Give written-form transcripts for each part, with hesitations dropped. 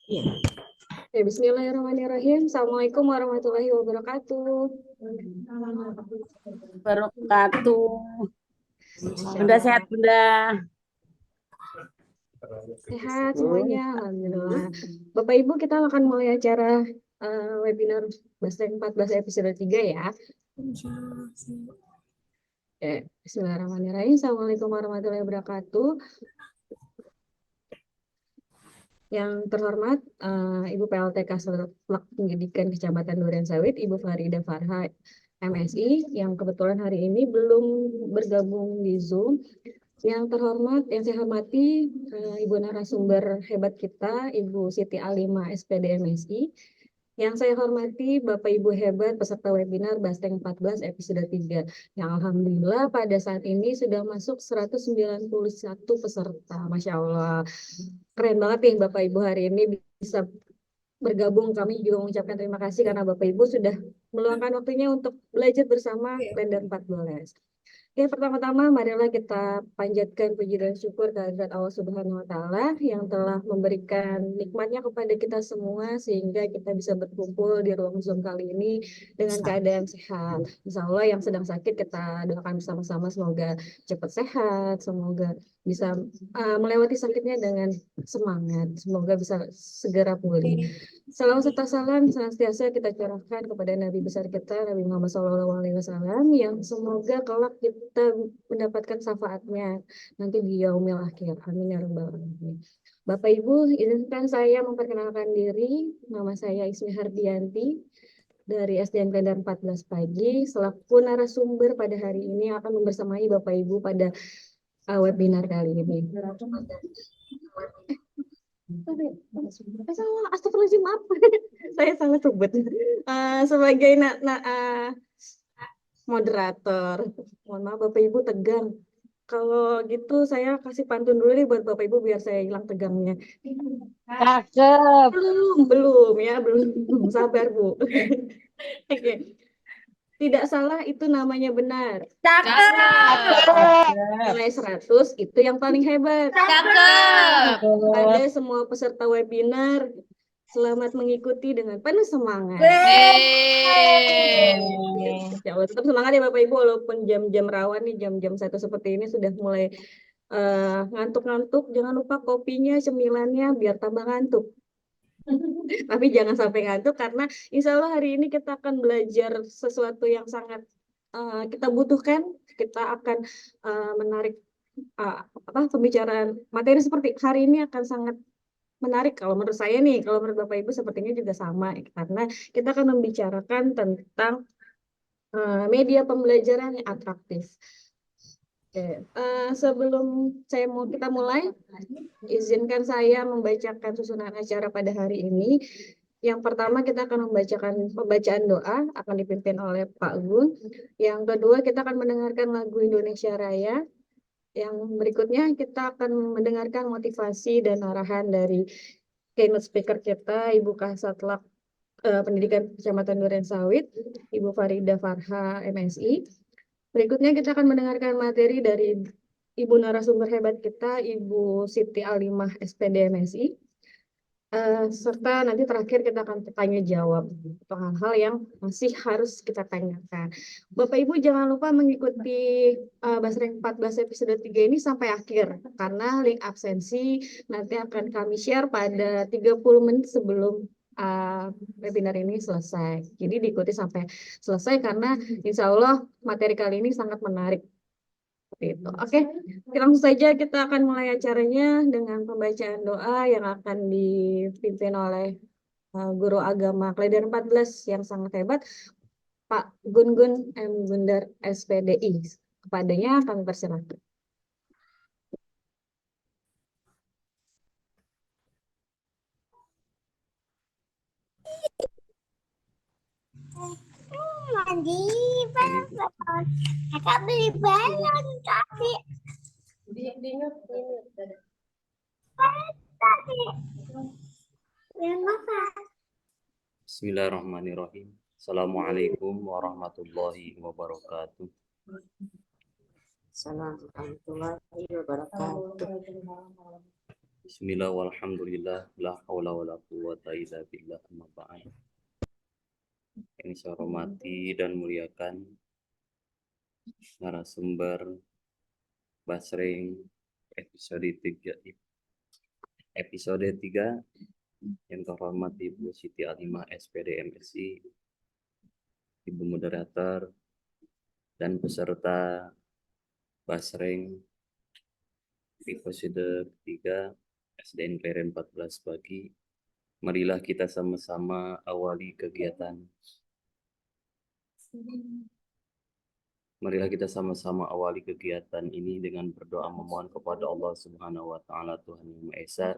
Ya. Ya, Bismillahirrahmanirrahim. Assalamualaikum warahmatullahi wabarakatuh. Wabarakatuh. Masya Bunda sehat, Allah. Bunda. Sehat semuanya, Alhamdulillah. Bapak Ibu, kita akan mulai acara webinar Basreng 14 episode 3 ya. Bismillahirrahmanirrahim. Assalamualaikum warahmatullahi wabarakatuh. Yang terhormat, Ibu PLT Kasselag Pendidikan Kecamatan Durensawit, Ibu Farida Farha, MSI, yang kebetulan hari ini belum bergabung di Zoom. Yang terhormat, yang saya hormati, Ibu narasumber hebat kita, Ibu Siti Alimah, SPD MSI. Yang saya hormati, Bapak Ibu hebat peserta webinar Basteng 14 episode 3. Yang alhamdulillah pada saat ini sudah masuk 191 peserta. Masya Allah. Keren banget nih Bapak Ibu hari ini bisa bergabung. Kami juga mengucapkan terima kasih karena Bapak Ibu sudah meluangkan waktunya untuk belajar bersama Blender 14. Ya, pertama-tama marilah kita panjatkan puji dan syukur kehadirat Allah Subhanahu wa taala yang telah memberikan nikmatnya kepada kita semua sehingga kita bisa berkumpul di ruang Zoom kali ini dengan keadaan sehat. Insya Allah yang sedang sakit kita doakan bersama-sama semoga cepat sehat, semoga bisa melewati sakitnya dengan semangat, semoga bisa segera pulih. Salam serta salam senantiasa kita curahkan kepada Nabi besar kita, Nabi Muhammad SAW, yang semoga kelak kita mendapatkan syafaatnya nanti di yaumil akhir. Amin ya rabbal alamin. Bapak Ibu, izinkan saya memperkenalkan diri. Nama saya Ismi Hardianti dari SDN Kendar 14 Pagi, selaku narasumber pada hari ini akan membersamai Bapak Ibu pada webinar kali ini. Salah, astagfirullahaladzim, maaf. Saya salah sebut. Sebagai moderator. Mohon maaf Bapak Ibu tegang. Kalau gitu saya kasih pantun dulu nih buat Bapak Ibu biar saya hilang tegangnya. Cakep. Belum ya, belum. Sabar Bu. Oke. Tidak salah itu namanya benar. Cakep. Nilai 100 itu yang paling hebat. Pada semua peserta webinar, selamat mengikuti dengan penuh semangat. Ya Allah, tetap semangat ya Bapak Ibu walaupun jam-jam rawan nih, jam-jam satu seperti ini sudah mulai ngantuk-ngantuk. Jangan lupa kopinya, cemilannya biar tambah ngantuk. Tapi jangan sampai ngantuk karena insya Allah hari ini kita akan belajar sesuatu yang sangat kita butuhkan. Kita akan menarik pembicaraan materi seperti hari ini akan sangat menarik kalau menurut saya nih. Kalau menurut Bapak Ibu sepertinya juga sama karena kita akan membicarakan tentang media pembelajaran yang atraktif. Oke, sebelum kita mulai, izinkan saya membacakan susunan acara pada hari ini. Yang pertama kita akan membacakan pembacaan doa, akan dipimpin oleh Pak Gun. Yang kedua kita akan mendengarkan lagu Indonesia Raya. Yang berikutnya kita akan mendengarkan motivasi dan arahan dari keynote speaker kita, Ibu Kasatlank Pendidikan Kecamatan Durensawit, Ibu Farida Farha, MSI. Berikutnya kita akan mendengarkan materi dari Ibu narasumber hebat kita, Ibu Siti Alimah, SPD MSI. Serta nanti terakhir kita akan tanya jawab untuk hal-hal yang masih harus kita tanyakan. Bapak Ibu jangan lupa mengikuti Basreng 14 episode 3 ini sampai akhir karena link absensi nanti akan kami share pada 30 menit sebelum webinar ini selesai. Jadi diikuti sampai selesai karena insya Allah materi kali ini sangat menarik. Itu. Oke, langsung saja kita akan mulai acaranya dengan pembacaan doa yang akan dipimpin oleh guru agama Kledan 14 yang sangat hebat, Pak Gun-Gun M. Gundar SPDI. Kepadanya kami persilakan. Mandi balon. Kakak beli balon tadi. Tadi. Yang apa? Bismillahirrahmanirrahim. Assalamualaikum warahmatullahi wabarakatuh. Assalamualaikum warahmatullahi wabarakatuh. Bismillah walhamdulillah la haula wala quwwata illa billah amma ba'd. Yang saya hormati dan muliakan narasumber Basring episode 3 yang terhormat Ibu Siti Alimah SPD MSI, Ibu moderator dan peserta Basring episode 3 SDN Kleren 14 pagi. Marilah kita sama-sama awali kegiatan. Marilah kita sama-sama awali kegiatan ini dengan berdoa memohon kepada Allah Subhanahu wa taala, Tuhan Yang Maha Esa.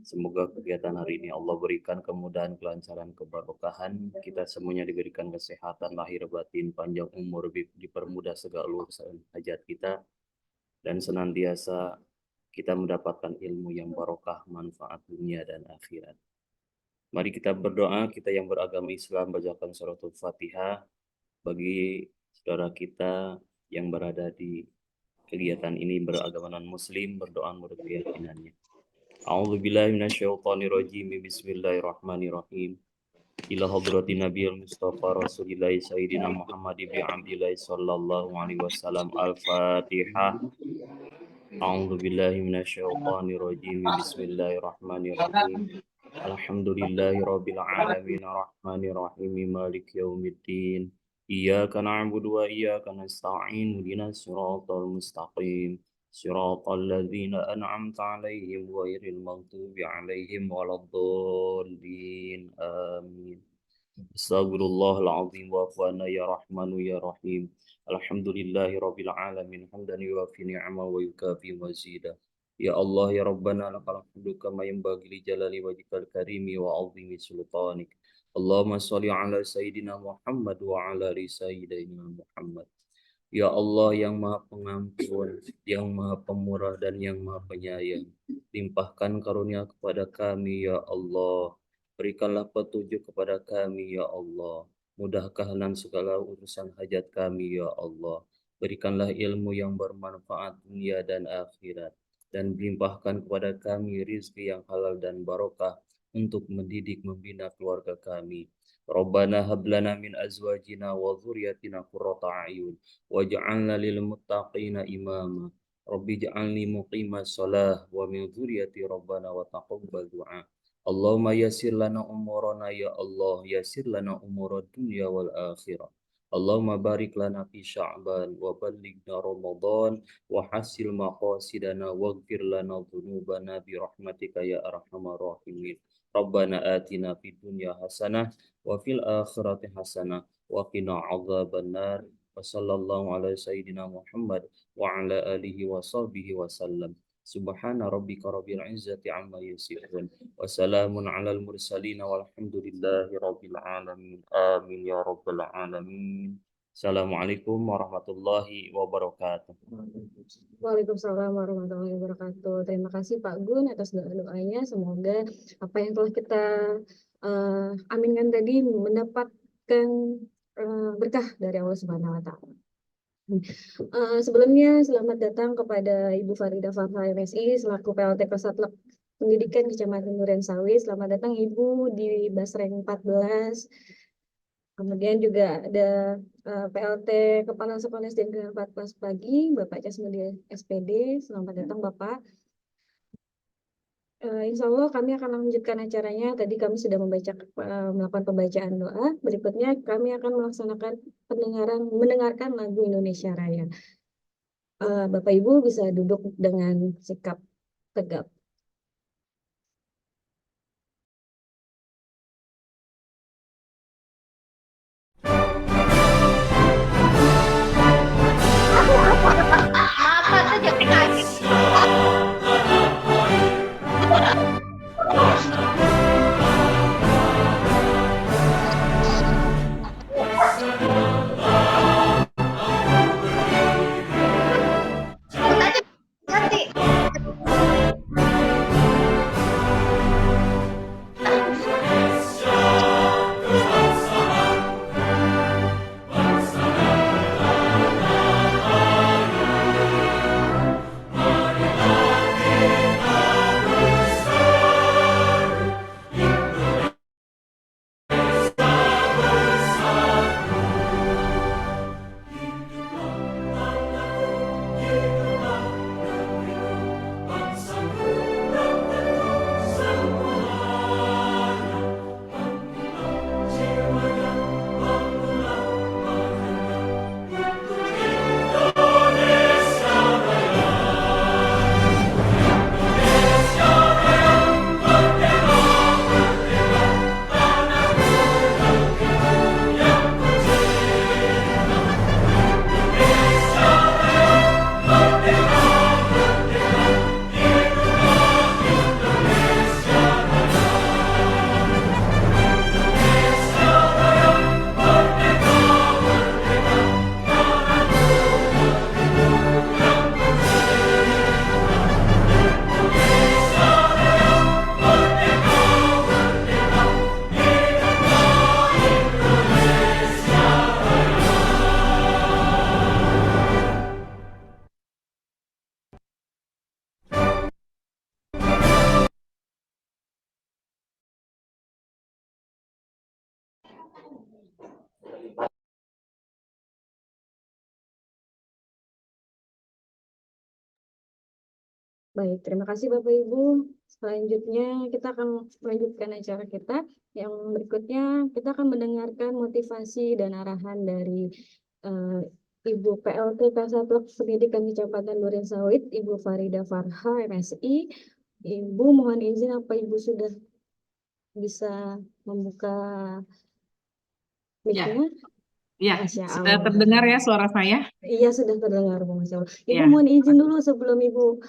Semoga kegiatan hari ini Allah berikan kemudahan, kelancaran, keberkahan. Kita semuanya diberikan kesehatan lahir batin, panjang umur, dipermudah segala urusan hajat kita, dan senantiasa kita mendapatkan ilmu yang barokah, manfaat dunia dan akhirat. Mari kita berdoa, kita yang beragama Islam bacakan suratul Fatihah. Bagi saudara kita yang berada di kegiatan ini beragama non-muslim, berdoa menurut keyakinannya. A'udzubillahi minasyaitonirrajim. Bismillahirrahmanirrahim. Ila hadratin Nabiyil Mustafa Rasulillahi Sayyidina Muhammad ibn Abdillah sallallahu alaihi wasallam. Al-Fatihah. A'udzubillahi minasyaitonirrajim. Bismillahirrahmanirrahim. Alhamdulillahirabbil alamin arrahmanir rahim maliki yaumiddin. Iyyaka na'budu wa iyyaka nasta'in. Ihdinas siratal mustaqim. Siratal ladzina an'amta 'alaihim ghairil maghdubi 'alaihim waladdallin. Amin. Astaghfirullahal azim wa afwana ya rahmanu ya rahim. Alhamdulillahirabbil alamin hamdan yuwafi ni'amahu wa yukafi mazidah. Ya Allah ya Rabbana lakal hamdu kama yanbaghi li jalali wajhikal karimi wa 'azimi sultanik. Allahumma shalli ala sayyidina Muhammad wa ala ali sayyidina Muhammad. Ya Allah yang Maha Pengampun, yang Maha Pemurah dan yang Maha Penyayang, limpahkan karunia kepada kami ya Allah. Berikanlah petunjuk kepada kami ya Allah. Mudahkanlah segala urusan hajat kami ya Allah. Berikanlah ilmu yang bermanfaat dunia dan akhirat, dan limpahkan kepada kami rizki yang halal dan barokah untuk mendidik membina keluarga kami. Rabbana hablana min azwajina wa dzurriyyatina qurrata a'yun waj'alna lil muttaqina imama. Rabbi ij'alni muqimas shalah wa min dzurriyyati rabbana wa taqabbal du'a. Allahumma yassir lana umurana ya Allah, yassir lana umurad dunya wal akhirah. Allahumma barik lana fi Sya'ban wa ballighna Ramadan wa hasil maqasidana waghfir lana dhunubana bi rahmatika ya arhamar rahimin. Rabbana atina fid dunya hasanah wa fil akhirati hasanah wa qina adzabannar. Wa sallallahu ala sayyidina Muhammad wa ala alihi wa sahbihi wa sallam. Subhana rabbika rabbil izzati amma yasifun wa salamun alal mursalin walhamdulillahi rabbil alamin. Amin ya rabbal alamin. Assalamualaikum warahmatullahi wabarakatuh. Waalaikumsalam warahmatullahi wabarakatuh. Terima kasih Pak Gun atas doa-doanya. Semoga apa yang telah kita aminkan tadi mendapatkan berkah dari Allah Subhanahu wa taala. Sebelumnya selamat datang kepada Ibu Farida Farha MSI selaku PLT Kosatlek Pendidikan Kecamatan Durensawi. Selamat datang Ibu di Basreng 14. Kemudian juga ada PLT Kepala Sekolah SDN Negeri 14 pagi, Bapak Casmudi SPD. Selamat datang Bapak. Insya Allah kami akan melanjutkan acaranya. Tadi kami sudah melakukan pembacaan doa. Berikutnya kami akan melaksanakan mendengarkan lagu Indonesia Raya. Bapak Ibu bisa duduk dengan sikap tegap. Nanti Baik, terima kasih Bapak Ibu. Selanjutnya kita akan melanjutkan acara kita. Yang berikutnya kita akan mendengarkan motivasi dan arahan dari eh, Ibu PLT Kasatgas Pendidikan Kecamatan Duren Sawit, Ibu Farida Farha, MSI. Ibu mohon izin apa Ibu sudah bisa membuka Ya, mic-nya? ya, Masya sudah Allah. terdengar ya suara saya? Iya sudah terdengar Bu, Masya Allah. Ibu Ya, mohon izin dulu sebelum Ibu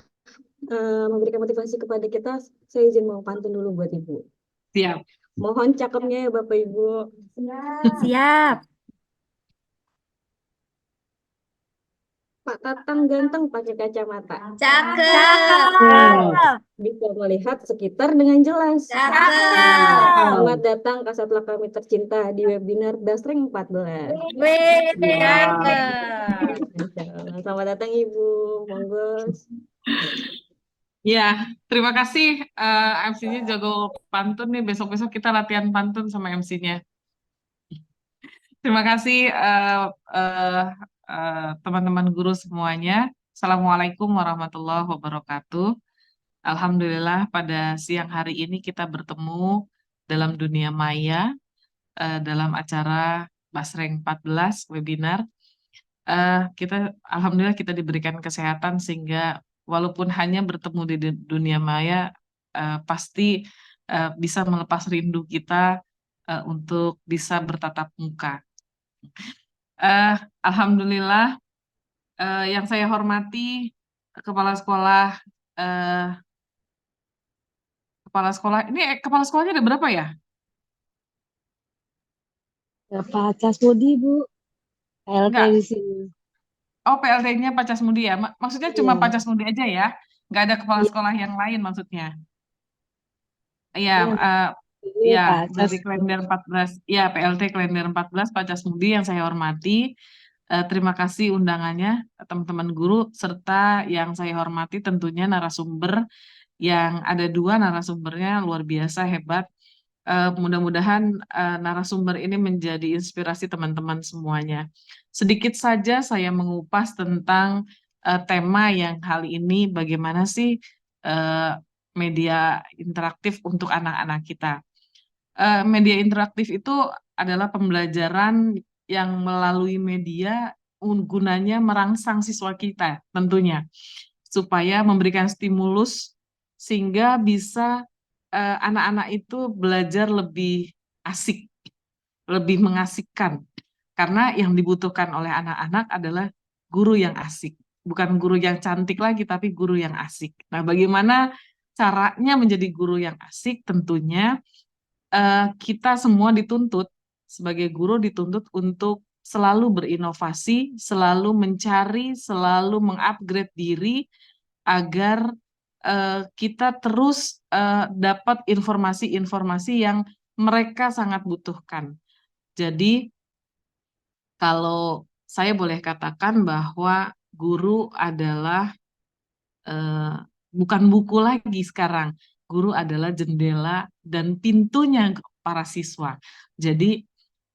memberikan motivasi kepada kita, saya izin mau pantun dulu buat Ibu. siap. Mohon cakepnya ya Bapak Ibu. Siap. Pak Tatang ganteng pakai kacamata. Cakep. Bisa melihat sekitar dengan jelas. Cakep. Selamat datang Kasatla kami tercinta di webinar Dasreng 14. Wih, Wow. cakep. Masya Allah. Selamat datang Ibu. Monggo. Ya, terima kasih MC-nya jago pantun nih. Besok-besok kita latihan pantun sama MC-nya. Terima kasih teman-teman guru semuanya. Assalamualaikum warahmatullahi wabarakatuh. Alhamdulillah pada siang hari ini kita bertemu dalam dunia maya dalam acara Basreng 14 webinar. Alhamdulillah kita diberikan kesehatan sehingga walaupun hanya bertemu di dunia maya pasti bisa melepas rindu kita untuk bisa bertatap muka. Alhamdulillah yang saya hormati kepala sekolah ini kepala sekolahnya ada berapa ya? Pak Casmudi, Bu. PLT Enggak. di sini. Oh, PLT-nya Pak Casmudi ya. Maksudnya cuma Iya. Pak Casmudi aja ya? Nggak ada kepala Iya. sekolah yang lain maksudnya? Iya, Ini ya Pak dari Casmudi. Klender 14, ya PLT Klender 14 Pak Casmudi yang saya hormati. Terima kasih undangannya teman-teman guru serta yang saya hormati tentunya narasumber yang ada dua narasumbernya luar biasa hebat. Mudah-mudahan narasumber ini menjadi inspirasi teman-teman semuanya. Sedikit saja saya mengupas tentang tema yang kali ini bagaimana sih media interaktif untuk anak-anak kita. Media interaktif itu adalah pembelajaran yang melalui media gunanya merangsang siswa kita tentunya supaya memberikan stimulus sehingga bisa anak-anak itu belajar lebih asik, lebih mengasihkan. Karena yang dibutuhkan oleh anak-anak adalah guru yang asik. Bukan guru yang cantik lagi, tapi guru yang asik. Nah, bagaimana caranya menjadi guru yang asik? Tentunya kita semua dituntut, sebagai guru dituntut untuk selalu berinovasi, selalu mencari, selalu mengupgrade diri, agar kita terus dapat informasi-informasi yang mereka sangat butuhkan. Jadi, kalau saya boleh katakan bahwa guru adalah bukan buku lagi sekarang. Guru adalah jendela dan pintunya para siswa. Jadi,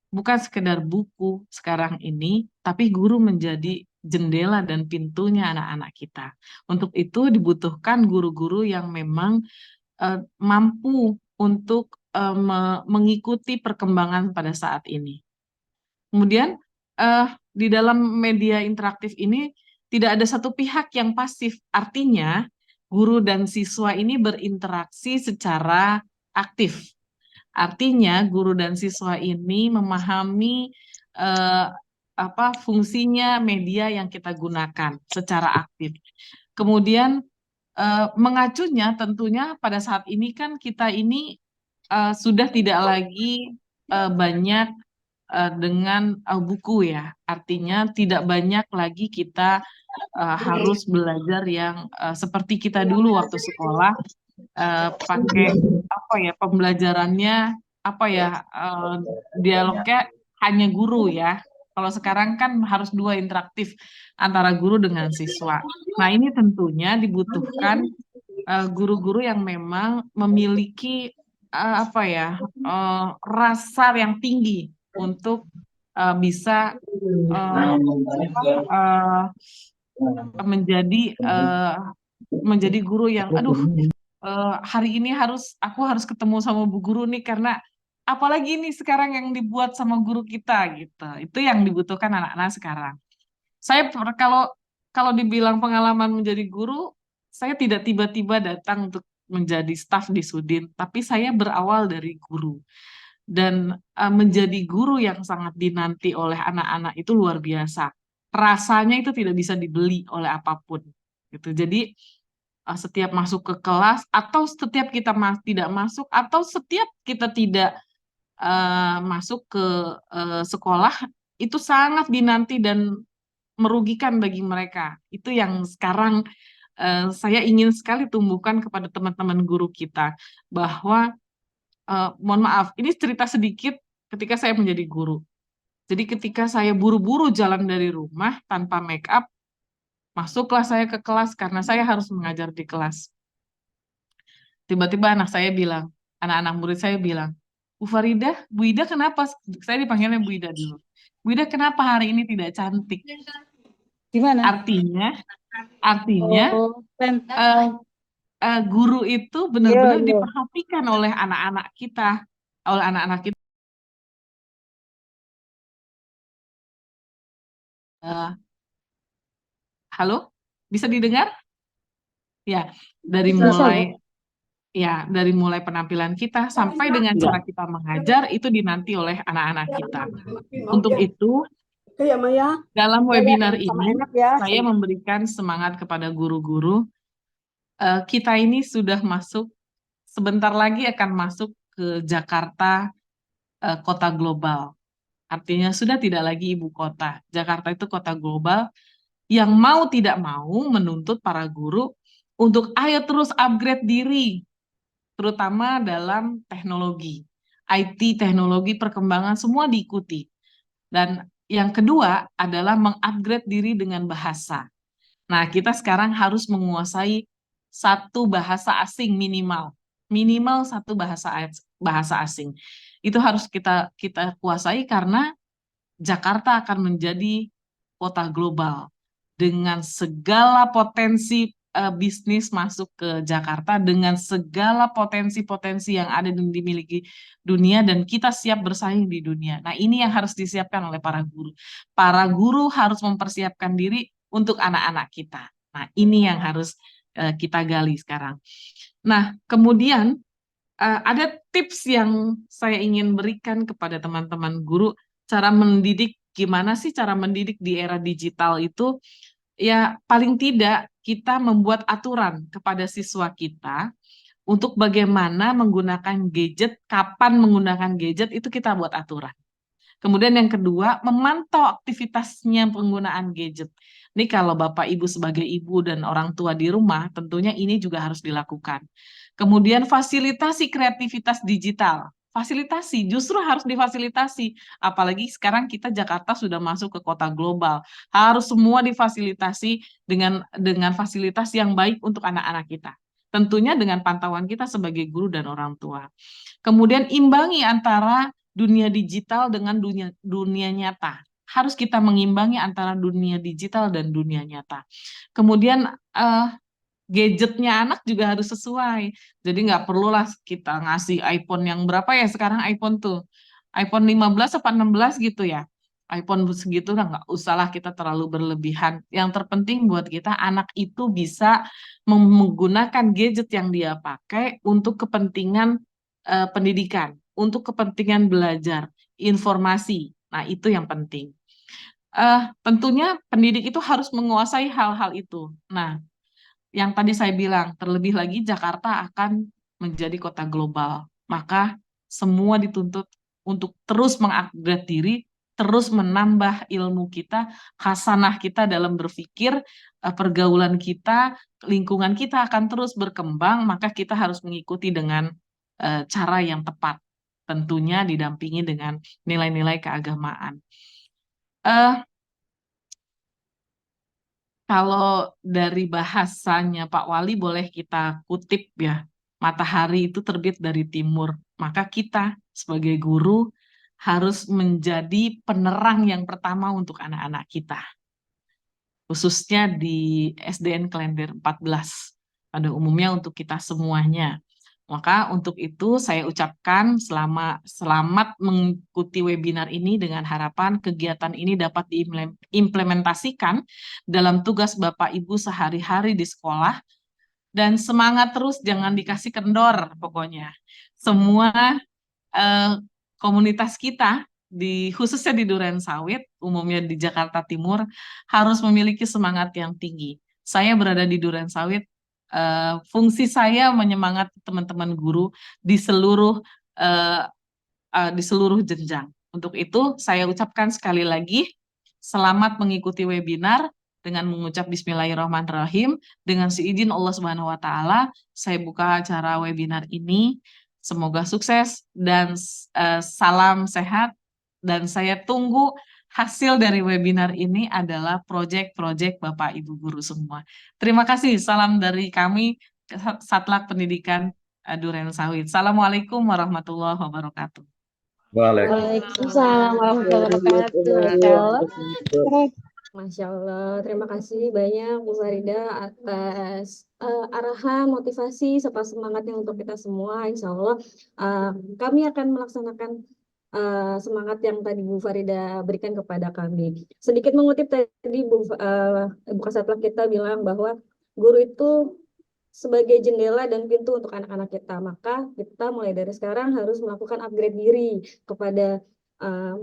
bukan sekedar buku sekarang ini, tapi guru menjadi jendela dan pintunya anak-anak kita. Untuk itu dibutuhkan guru-guru yang memang mampu untuk mengikuti perkembangan pada saat ini. Kemudian di dalam media interaktif ini tidak ada satu pihak yang pasif. Artinya guru dan siswa ini berinteraksi secara aktif. Artinya guru dan siswa ini memahami fungsinya media yang kita gunakan secara aktif. Kemudian mengacunya tentunya pada saat ini kan kita ini sudah tidak lagi banyak dengan buku ya. Artinya tidak banyak lagi kita harus belajar yang seperti kita dulu waktu sekolah pakai pembelajarannya dialognya hanya guru ya. Kalau sekarang kan harus dua interaktif antara guru dengan siswa. Nah, ini tentunya dibutuhkan guru-guru yang memang memiliki rasa yang tinggi untuk bisa menjadi menjadi guru yang aduh hari ini aku harus ketemu sama Bu Guru nih karena apalagi nih sekarang yang dibuat sama guru kita gitu. Itu yang dibutuhkan anak-anak sekarang. Kalau kalau dibilang pengalaman menjadi guru, saya tidak tiba-tiba datang untuk menjadi staf di Sudin, tapi saya berawal dari guru. Dan menjadi guru yang sangat dinanti oleh anak-anak itu luar biasa. Rasanya itu tidak bisa dibeli oleh apapun. Gitu. Jadi setiap masuk ke kelas atau setiap kita tidak masuk atau setiap kita tidak masuk ke sekolah itu sangat dinanti dan merugikan bagi mereka. Itu yang sekarang saya ingin sekali tumbuhkan kepada teman-teman guru kita bahwa mohon maaf, ini cerita sedikit ketika saya menjadi guru. Jadi ketika saya buru-buru jalan dari rumah tanpa make up, masuklah saya ke kelas karena saya harus mengajar di kelas. Tiba-tiba anak-anak murid saya bilang, Bu Farida, Bu Ida kenapa? Saya dipanggilnya Bu Ida dulu. Bu Ida kenapa hari ini tidak cantik? Gimana? Artinya Oh, guru itu benar-benar diperhatikan oleh anak-anak kita, halo, bisa didengar? Ya, dari mulai penampilan kita sampai dengan cara kita mengajar itu dinanti oleh anak-anak kita. Untuk itu, dalam webinar ini saya memberikan semangat kepada guru-guru. Kita ini sudah sebentar lagi akan masuk ke Jakarta, kota global. Artinya sudah tidak lagi ibu kota. Jakarta itu kota global yang mau tidak mau menuntut para guru untuk ayo terus upgrade diri, terutama dalam teknologi. IT, teknologi, perkembangan semua diikuti. Dan yang kedua adalah mengupgrade diri dengan bahasa. Nah, kita sekarang harus menguasai satu bahasa asing minimal satu bahasa asing. Itu harus kita kuasai karena Jakarta akan menjadi kota global dengan segala potensi bisnis masuk ke Jakarta dengan segala potensi-potensi yang ada dan dimiliki dunia dan kita siap bersaing di dunia. Nah, ini yang harus disiapkan oleh para guru. Para guru harus mempersiapkan diri untuk anak-anak kita. Nah, ini yang harus kita gali sekarang. Nah, kemudian ada tips yang saya ingin berikan kepada teman-teman guru, gimana sih cara mendidik di era digital itu? Ya, paling tidak kita membuat aturan kepada siswa kita untuk bagaimana menggunakan gadget, kapan menggunakan gadget, itu kita buat aturan. Kemudian yang kedua, memantau aktivitasnya penggunaan gadget. Ini kalau Bapak Ibu sebagai ibu dan orang tua di rumah, tentunya ini juga harus dilakukan. Kemudian fasilitasi kreativitas digital. Justru harus difasilitasi. Apalagi sekarang kita Jakarta sudah masuk ke kota global. Harus semua difasilitasi dengan fasilitas yang baik untuk anak-anak kita. Tentunya dengan pantauan kita sebagai guru dan orang tua. Kemudian imbangi antara dunia digital dengan dunia nyata. Harus kita mengimbangi antara dunia digital dan dunia nyata. Kemudian gadgetnya anak juga harus sesuai. Jadi nggak perlulah kita ngasih iPhone yang berapa ya sekarang iPhone tuh. iPhone 15 atau 16 gitu ya. iPhone segitu nggak usahlah kita terlalu berlebihan. Yang terpenting buat kita anak itu bisa menggunakan gadget yang dia pakai untuk kepentingan pendidikan, untuk kepentingan belajar, informasi. Nah, itu yang penting. Tentunya pendidik itu harus menguasai hal-hal itu. Nah, yang tadi saya bilang, terlebih lagi Jakarta akan menjadi kota global. Maka semua dituntut untuk terus mengupgrade diri, terus menambah ilmu kita, khasanah kita dalam berpikir, pergaulan kita, lingkungan kita akan terus berkembang, maka kita harus mengikuti dengan cara yang tepat. Tentunya didampingi dengan nilai-nilai keagamaan. Kalau dari bahasanya Pak Wali boleh kita kutip ya, matahari itu terbit dari timur. Maka kita sebagai guru harus menjadi penerang yang pertama untuk anak-anak kita. Khususnya di SDN Klender 14. pada umumnya untuk kita semuanya. Maka untuk itu saya ucapkan selamat mengikuti webinar ini dengan harapan kegiatan ini dapat diimplementasikan dalam tugas Bapak Ibu sehari-hari di sekolah, dan semangat terus, jangan dikasih kendor pokoknya. Semua komunitas kita khususnya di Durensawit, umumnya di Jakarta Timur, harus memiliki semangat yang tinggi. Saya berada di Durensawit, fungsi saya menyemangati teman-teman guru di seluruh jenjang. Untuk itu saya ucapkan sekali lagi selamat mengikuti webinar dengan mengucap Bismillahirrahmanirrahim. Dengan seizin Allah Subhanahu wa taala, saya buka acara webinar ini. Semoga sukses dan salam sehat, dan saya tunggu hasil dari webinar ini adalah proyek-proyek Bapak Ibu guru semua. Terima kasih, salam dari kami Satlak Pendidikan Durensawit. Assalamualaikum warahmatullahi wabarakatuh. Waalaikumsalam warahmatullahi wabarakatuh. Masya Allah, terima kasih banyak Bu Farida atas arahan, motivasi, serta semangatnya untuk kita semua. Insya Allah kami akan melaksanakan semangat yang tadi Bu Farida berikan kepada kami. Sedikit mengutip tadi Bu Kasatlah kita bilang bahwa guru itu sebagai jendela dan pintu untuk anak-anak kita. Maka kita mulai dari sekarang harus melakukan upgrade diri kepada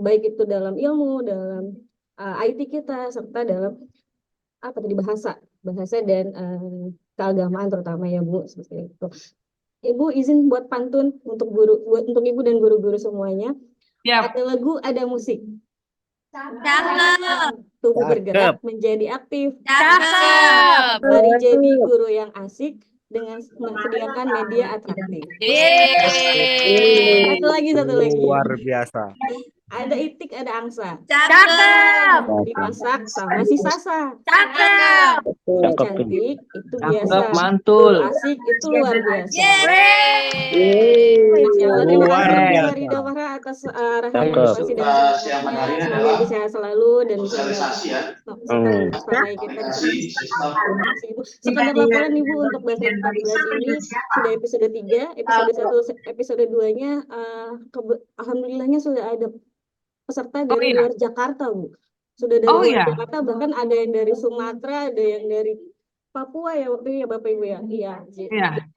baik itu dalam ilmu, dalam IT kita, serta dalam bahasa dan keagamaan terutama ya Bu, seperti itu. Ibu izin buat pantun untuk Ibu dan guru-guru semuanya. Siap. Ada lagu, ada musik. Cakep. Tubuh bergerak menjadi aktif. Cakep. Mari jadi guru yang asik dengan menyediakan media atraktif. Yeay. Satu lagi. Luar biasa. Ada itik, ada angsa. Cakep. Dimasak sama si Sasa. Cakep. Yang cantik itu biasa. Mantul. Asik itu luar biasa. Yeay. Masya Allah, terima Luar kasih Bu biasa. Farida Farha atas arahan Cakep. motivasi dan semangatnya. Semoga ibu sehat selalu dan bisa sampai kita di standar laporan Ibu untuk Basret 14 ini sudah episode 3, episode 1, episode 2-nya alhamdulillahnya sudah ada peserta dari luar Jakarta, Bu. Sudah dari luar Jakarta, bahkan ada yang dari Sumatera, ada yang dari Papua ya waktu itu ya Bapak Ibu ya. Iya.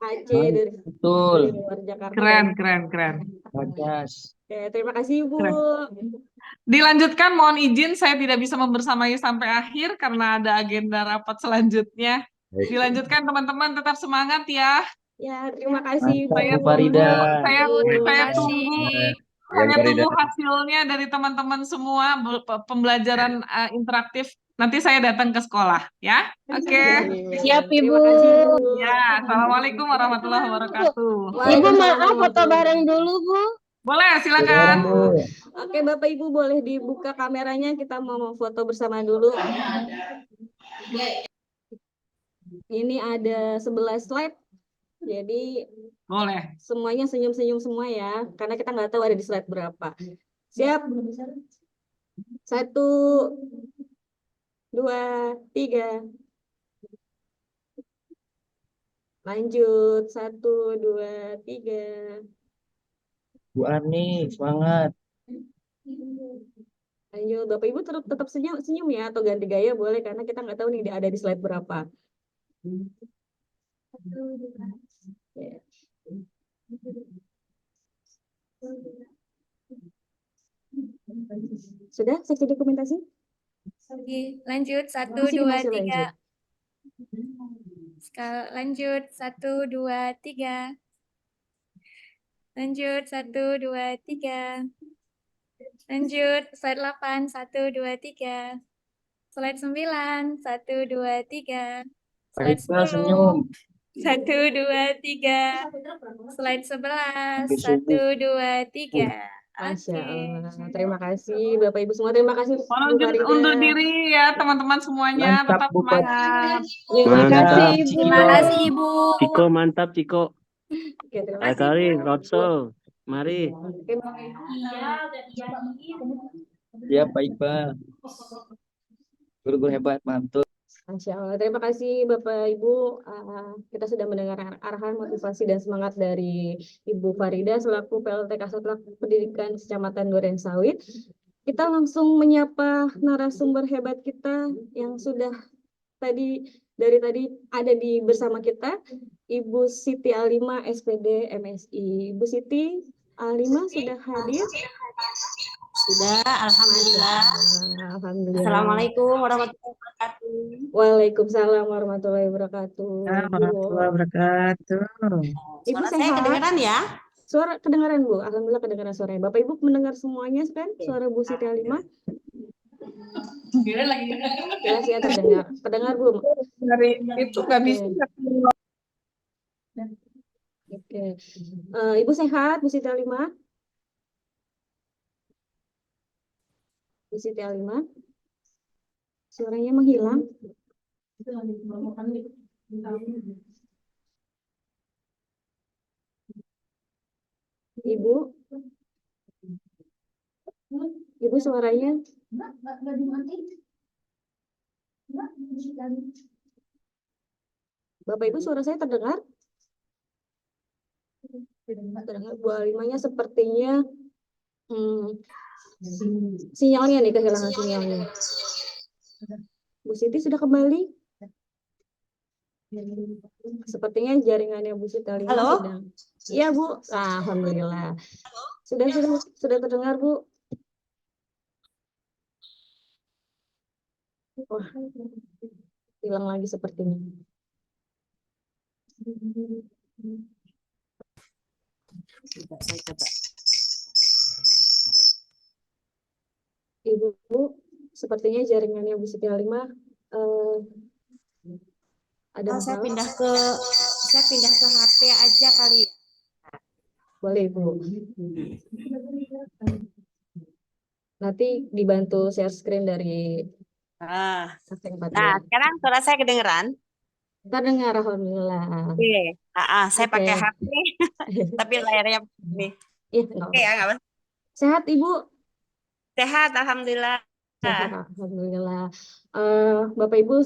Aceh, dari Betul. luar Jakarta. Keren. Bagas. Oke, terima kasih Bu. Dilanjutkan, mohon izin saya tidak bisa membersamai sampai akhir karena ada agenda rapat selanjutnya. Dilanjutkan teman-teman, tetap semangat ya. Ya, terima kasih Mantap, Pak Bu Farida. Saya tunggu hasilnya dari teman-teman semua pembelajaran interaktif. Nanti saya datang ke sekolah, ya. Oke. Siap Ibu. Ya, assalamualaikum warahmatullahi wabarakatuh. Ibu maaf foto bareng dulu Bu. Boleh, silakan. Oke, Bapak Ibu boleh dibuka kameranya, kita mau foto bersama dulu. Ini ada 11 slide. Jadi Boleh. semuanya senyum-senyum semua ya, karena kita nggak tahu ada di slide berapa. Siap? 1, 2, 3. Lanjut. 1, 2, 3. Bu Ani, semangat. Lanjut. Bapak Ibu tetap senyum ya, atau ganti gaya boleh, karena kita nggak tahu nih ada di slide berapa. Ya. Sudah seksi dokumentasi? Lanjut 1, Masih 2, lanjut. 3. Lanjut 1, 2, 3. Lanjut 1, 2, 3. Lanjut slide 8, 1, 2, 3. Slide 9, 1, 2, 3. Slide 10, 1, 2, 3. Slide 11, 1, 2, 3. Masya Allah. Terima kasih Bapak Ibu semua. Terima kasih Bu Mohon Farida. undur diri ya teman-teman semuanya. Mantap, Tetap Bu Farida. semangat. Terima kasih Ibu. Terima kasih Ibu. Ciko, mantap Ciko. Oke, terima kasih. Kali, Rotso. Mari. Oke, Ya, Pak Iqbal. Guru-guru hebat, mantul. Masya Allah. Terima kasih Bapak Ibu. Kita sudah mendengar arahan motivasi dan semangat dari Ibu Farida selaku PLT Kasatlantas Pendidikan Kecamatan Durensawit. Kita langsung menyapa narasumber hebat kita yang sudah dari tadi ada di bersama kita, Ibu Siti Alima SPD MSI. Ibu Siti Alima sudah hadir? Sudah, alhamdulillah. Alhamdulillah. Assalamualaikum warahmatullahi wabarakatuh. Waalaikumsalam warahmatullahi wabarakatuh. Warahmatullahi wabarakatuh. Ibu Suara saya sehat? kedengeran ya? Suara kedengaran Bu, alhamdulillah kedengaran suaranya. Bapak Ibu mendengar semuanya kan suara Bu Siti Alima? Jelas ya terdengar. Terdengar Bu? Dari itu nggak bisa. Oke. Ibu sehat Bu Siti Alima? Bu Siti Alima? Suaranya menghilang. Ibu? Ibu suaranya? Bapak Ibu suara saya terdengar? Terdengar. Bu Alimanya sepertinya sinyalnya nih, kehilangan sinyalnya. Bu Siti sudah kembali? Sepertinya jaringannya Bu Siti Alima Halo? sedang. Iya Bu, alhamdulillah. Sudah terdengar Bu. Wah, hilang lagi sepertinya. Saya coba. Ibu, sepertinya jaringannya Bu Siti Alima ada Saya masalah. pindah ke HP aja kali ya. Boleh Bu. Nanti dibantu share screen dari Nah, 14. sekarang suara saya kedengeran? Terdengar alhamdulillah. Oke. Saya Oke. pakai HP, tapi layarnya ini. Iya, nggak Oke apa-apa. ya, nggak apa. Sehat Ibu? Sehat, alhamdulillah. Sehat, alhamdulillah. Bapak Ibu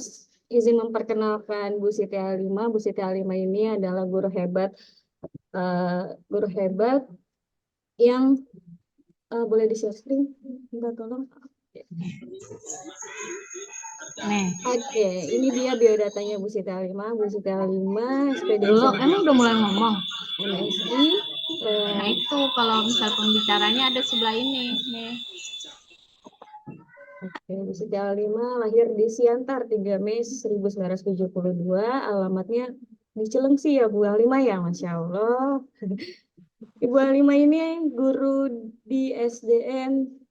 izin memperkenalkan Bu Siti Alima. Bu Siti Alima ini adalah guru hebat yang boleh di-share screen? Minta tolong. Nih, Oke, ini dia biodatanya Bu Siti Alima. Bu Siti Alima, SPD belum, emang udah mulai ngomong. MSI. Nah itu kalau misal pembicaranya ada sebelah ini. Nih. Oke, Bu Siti Alima lahir di Siantar 3 Mei 1972. Alamatnya di Cilengsi ya Bu Alima ya, Masya Allah. Ibu Alima ini guru di SDN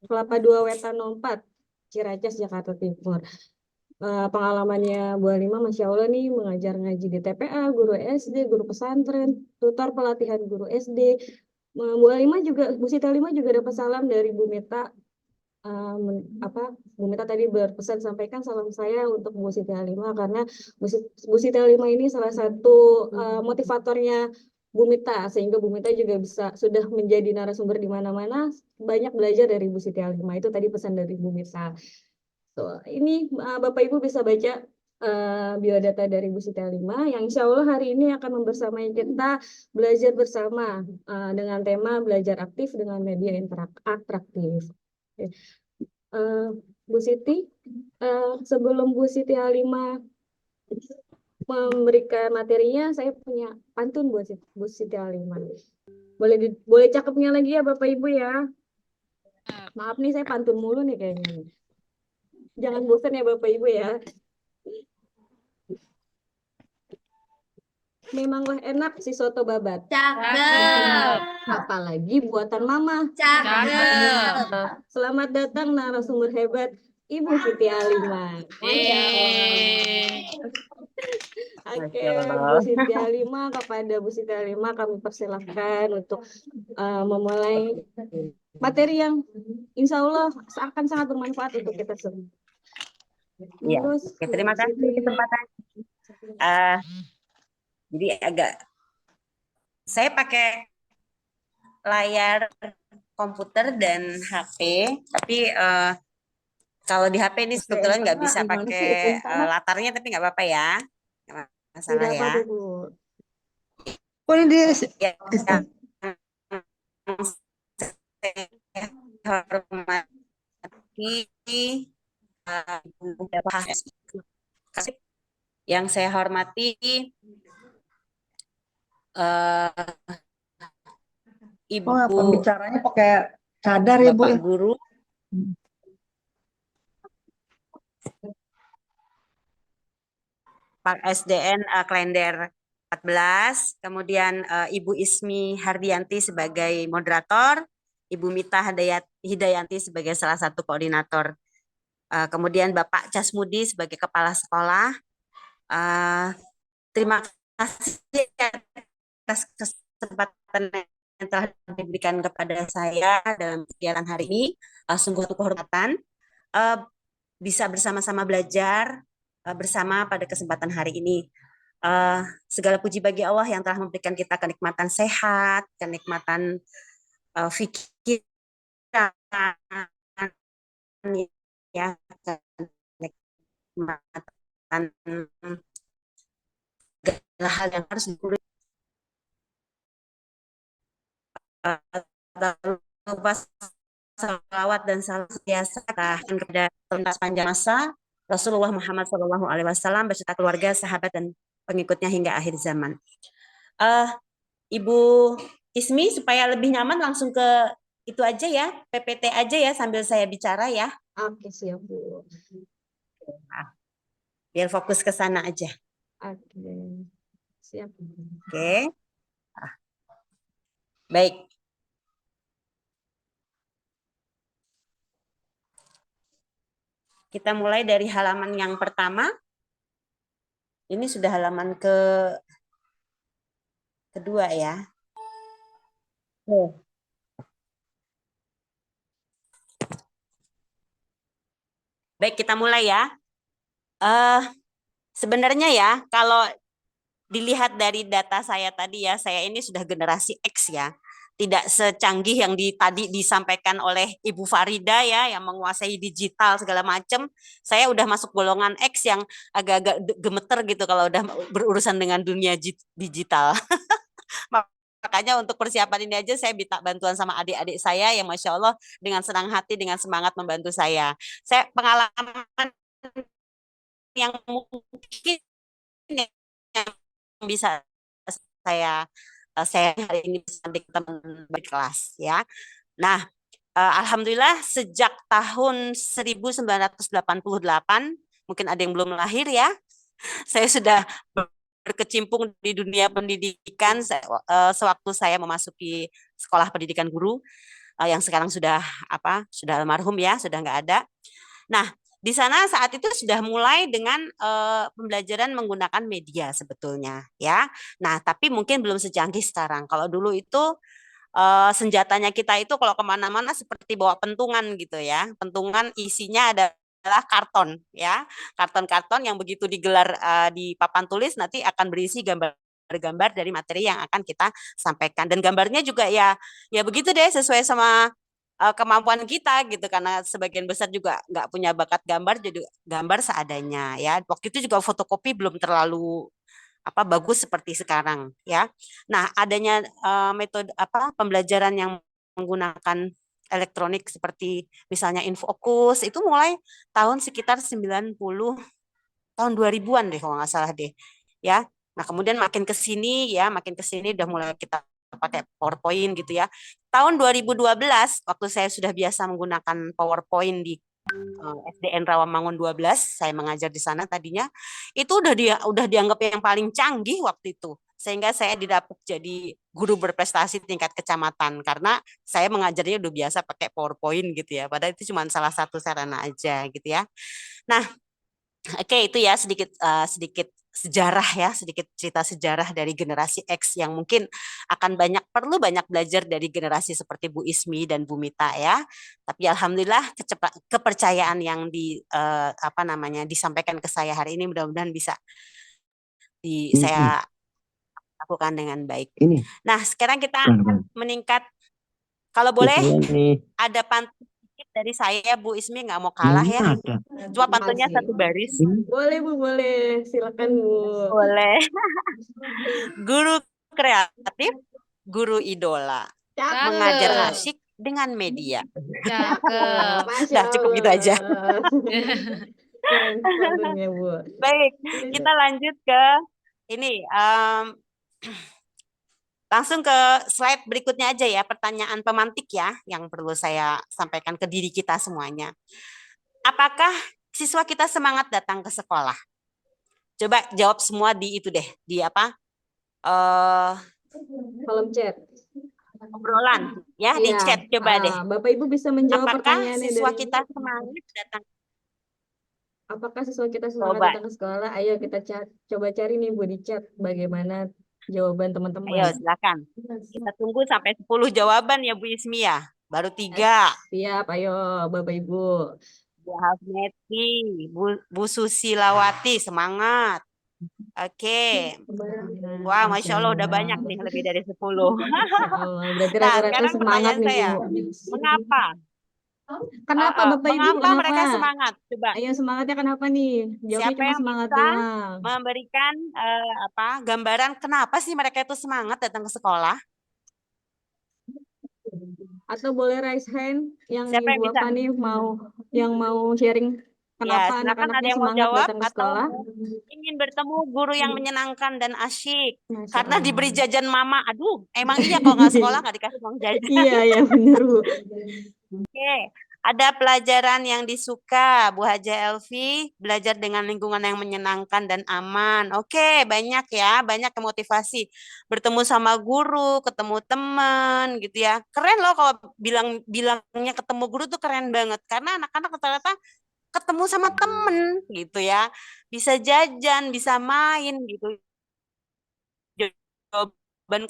Kelapa II Wetan 04, Ciracas, Jakarta Timur. Pengalamannya Bu Alima, Masya Allah nih, mengajar ngaji di TPA, guru SD, guru pesantren, tutor pelatihan guru SD. Bu Siti Alima juga dapat salam dari Bu Mita. Bu Mita tadi berpesan sampaikan salam saya untuk Bu Siti Alima karena Bu Siti Alima ini salah satu motivatornya Bu Mita, sehingga Bu Mita juga sudah menjadi narasumber di mana-mana, banyak belajar dari Bu Siti Alima. Itu tadi pesan dari Bu Mita. Ini Bapak Ibu bisa baca biodata dari Bu Siti Alima yang insya Allah hari ini akan membersamai kita belajar bersama dengan tema belajar aktif dengan media atraktif. Bu Siti, sebelum Bu Siti Alima memberikan materinya, saya punya pantun buat Bu Siti Alima. Boleh cakepnya lagi ya Bapak Ibu ya. Maaf nih saya pantun mulu nih kayaknya. Jangan bosan ya Bapak Ibu ya. Memanglah enak si soto babat. Cakep. Apalagi buatan Mama. Cakep. Selamat datang narasumber hebat Ibu Siti Alima. Masya Allah. Oke, Bu Siti Alima, kepada Bu Siti Alima kami persilahkan untuk memulai materi yang insya Allah akan sangat bermanfaat untuk kita semua. Iya. Oke, terima kasih kesempatan. Jadi saya pakai layar komputer dan HP, tapi Kalau di HP ini kebetulan nggak bisa Gimana sih pakai SDN sama? latarnya, tapi nggak apa-apa ya. Nggak masalah Tidak apa ya. tuh, Bu. Oh ini dia Ya, Kristen. yang saya hormati yang saya hormati Oh Ibu pembicaranya pakai cadar ya Bu Bapak ya. Guru, Pak SDN Klender 14, kemudian Ibu Ismi Hardianti sebagai moderator, Ibu Mita Hidayanti sebagai salah satu koordinator, kemudian Bapak Casmudi sebagai kepala sekolah. Terima kasih atas kesempatan yang telah diberikan kepada saya dalam kegiatan hari ini. Sungguh satu kehormatan bisa bersama-sama belajar bersama pada kesempatan hari ini. Segala puji bagi Allah yang telah memberikan kita kenikmatan sehat, kenikmatan pikiran, ya, kenikmatan segala hal yang harus dikurui. Lupa salawat dan salam biasa kepada sepanjang masa Rasulullah Muhammad SAW beserta keluarga, sahabat dan pengikutnya hingga akhir zaman. Ibu Ismi, supaya lebih nyaman langsung ke itu aja ya, PPT aja ya sambil saya bicara ya. Oke, siap, Bu. Biar fokus ke sana aja. Oke, siap. Oke. Baik. Kita mulai dari halaman yang pertama. Ini sudah halaman kedua ya. Baik, kita mulai ya. Sebenarnya ya, kalau dilihat dari data saya tadi ya, saya ini sudah generasi X ya. Tidak secanggih yang tadi disampaikan oleh Ibu Farida ya, yang menguasai digital segala macam. Saya udah masuk golongan X yang agak-agak gemeter gitu kalau udah berurusan dengan dunia digital. Makanya untuk persiapan ini aja saya minta bantuan sama adik-adik saya yang Masya Allah dengan senang hati, dengan semangat membantu saya. Saya pengalaman yang mungkin yang bisa saya hari ini bersama teman berkelas ya. Nah, alhamdulillah sejak tahun 1988, mungkin ada yang belum lahir ya, saya sudah berkecimpung di dunia pendidikan sewaktu saya memasuki sekolah pendidikan guru yang sekarang sudah almarhum ya, sudah nggak ada. Nah, di sana saat itu sudah mulai dengan pembelajaran menggunakan media sebetulnya ya. Nah, tapi mungkin belum secanggih sekarang. Kalau dulu itu senjatanya kita itu kalau kemana-mana seperti bawa pentungan gitu ya. Pentungan isinya adalah karton ya, karton-karton yang begitu digelar di papan tulis nanti akan berisi gambar-gambar dari materi yang akan kita sampaikan, dan gambarnya juga ya begitu deh sesuai sama kemampuan kita gitu, karena sebagian besar juga nggak punya bakat gambar, jadi gambar seadanya ya. Waktu itu juga fotokopi belum terlalu bagus seperti sekarang ya. Nah, adanya metode pembelajaran yang menggunakan elektronik seperti misalnya Infocus itu mulai tahun sekitar 90 tahun 2000-an deh kalau nggak salah deh ya. Nah, kemudian makin ke sini udah mulai kita pakai PowerPoint gitu ya. Tahun 2012 waktu saya sudah biasa menggunakan PowerPoint di SDN Rawamangun 12, saya mengajar di sana tadinya, itu udah dianggap yang paling canggih waktu itu. Sehingga saya didapuk jadi guru berprestasi tingkat kecamatan karena saya mengajarnya udah biasa pakai PowerPoint gitu ya. Padahal itu cuma salah satu sarana aja gitu ya. Nah, oke, itu ya sedikit sejarah ya, sedikit cerita sejarah dari generasi X yang mungkin akan perlu banyak belajar dari generasi seperti Bu Ismi dan Bu Mita ya. Tapi alhamdulillah kepercayaan yang disampaikan ke saya hari ini mudah-mudahan bisa saya lakukan dengan baik. Nah, sekarang kita akan meningkat. Kalau boleh ada pantun sedikit dari saya Bu Ismi nggak mau kalah ya. Ada. Cuma pantunnya Makasih. satu baris. Boleh Bu, boleh. Silakan Bu. Boleh. Guru kreatif, guru idola, mengajar Cakep. asyik dengan media. Cakep. Masya Dah cukup gitu aja. Allah. Keren pantunnya Bu. Baik, kita lanjut ke ini. Langsung ke slide berikutnya aja ya, pertanyaan pemantik ya, yang perlu saya sampaikan ke diri kita semuanya. Apakah siswa kita semangat datang ke sekolah? Coba jawab semua di itu deh, di apa? Kolom chat. Obrolan ya, di Iya. chat coba deh. Bapak Ibu bisa menjawab Apakah pertanyaannya siswa dari kita semangat datang? Apakah siswa kita semangat Coba, datang ke sekolah? Ayo kita coba cari nih Bu di chat bagaimana jawaban ayo teman-teman. silakan. Kita tunggu sampai 10 jawaban ya Bu Ismi ya. Baru 3. Siap, ayo Bapak Ibu. Bu Hasneti, Bu Susilawati, semangat. Oke. Wah, Masya Allah udah banyak nih, lebih dari 10. Masya Allah. Berarti Nah, rata-rata sekarang semangat pertanyaan nih saya, Bu. mengapa? Kenapa Bapak Ibu? Mengapa Kenapa? mereka semangat? Coba, Ayo semangatnya kenapa nih? Jawabnya siapa cuma yang semangat bisa doang. memberikan gambaran kenapa sih mereka itu semangat datang ke sekolah? Atau boleh raise hand yang Siapa yang Ibu bisa? Fani yang mau sharing Ya, kenapa silakan, ada anak-anaknya yang mau semangat jawab datang ke atau sekolah? ingin bertemu guru yang menyenangkan dan asyik. Masya Karena Allah. diberi jajan mama. Aduh, emang iya kalau nggak sekolah nggak dikasih uang jajan. Iya, ya benar Bu. Oke, ada pelajaran yang disuka, Bu Haja Elvi, belajar dengan lingkungan yang menyenangkan dan aman. Oke, banyak ya, banyak motivasi. Bertemu sama guru, ketemu teman, gitu ya. Keren loh kalau bilangnya ketemu guru tuh keren banget. Karena anak-anak rata-rata ketemu sama temen, gitu ya. Bisa jajan, bisa main, gitu. Jawaban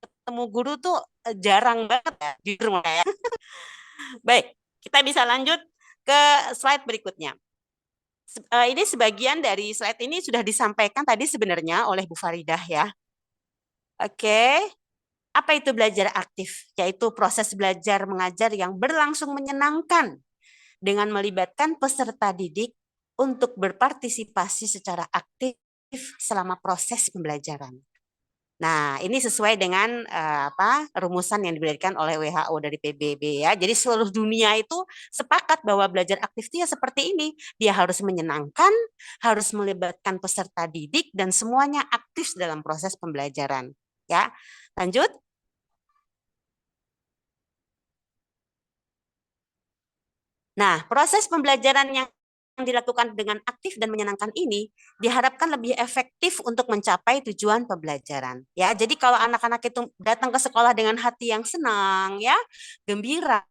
ketemu guru tuh jarang banget ya, jujur ya. Baik, kita bisa lanjut ke slide berikutnya. Ini sebagian dari slide ini sudah disampaikan tadi sebenarnya oleh Bu Faridah ya. Oke, apa itu belajar aktif? Yaitu proses belajar mengajar yang berlangsung menyenangkan dengan melibatkan peserta didik untuk berpartisipasi secara aktif selama proses pembelajaran. Nah, ini sesuai dengan rumusan yang diberikan oleh WHO dari PBB ya. Jadi seluruh dunia itu sepakat bahwa belajar aktif itu ya seperti ini. Dia harus menyenangkan, harus melibatkan peserta didik dan semuanya aktif dalam proses pembelajaran. Ya, lanjut. Nah, proses pembelajaran yang dilakukan dengan aktif dan menyenangkan ini diharapkan lebih efektif untuk mencapai tujuan pembelajaran. Ya, jadi kalau anak-anak itu datang ke sekolah dengan hati yang senang, ya, gembira,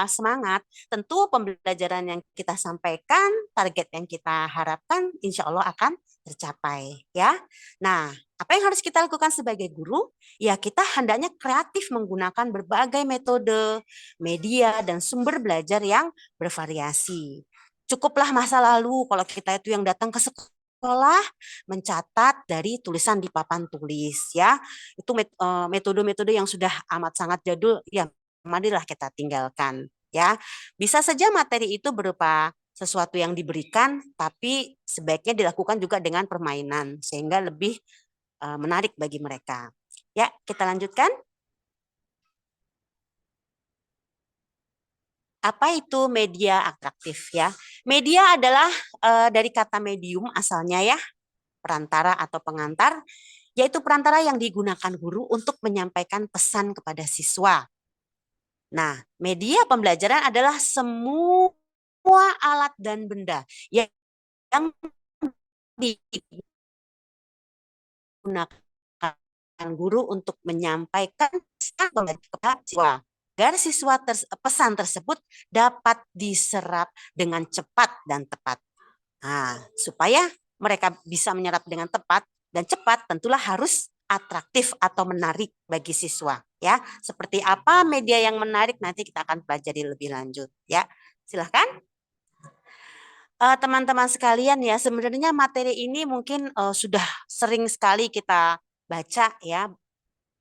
semangat, tentu pembelajaran yang kita sampaikan, target yang kita harapkan, insya Allah akan tercapai. Ya, nah, apa yang harus kita lakukan sebagai guru? Ya, kita hendaknya kreatif menggunakan berbagai metode, media, dan sumber belajar yang bervariasi. Cukuplah masa lalu kalau kita itu yang datang ke sekolah mencatat dari tulisan di papan tulis ya. Itu metode-metode yang sudah amat sangat jadul ya, marilah kita tinggalkan ya. Bisa saja materi itu berupa sesuatu yang diberikan tapi sebaiknya dilakukan juga dengan permainan sehingga lebih menarik bagi mereka. Ya, kita lanjutkan. Apa itu media atraktif ya? Media adalah dari kata medium asalnya ya, perantara atau pengantar, yaitu perantara yang digunakan guru untuk menyampaikan pesan kepada siswa. Nah, media pembelajaran adalah semua alat dan benda yang digunakan guru untuk menyampaikan pesan kepada siswa. Agar pesan tersebut dapat diserap dengan cepat dan tepat. Nah, supaya mereka bisa menyerap dengan tepat dan cepat, tentulah harus atraktif atau menarik bagi siswa. Ya, seperti apa media yang menarik nanti kita akan pelajari lebih lanjut. Ya, silahkan. Teman-teman sekalian ya, sebenarnya materi ini mungkin sudah sering sekali kita baca ya,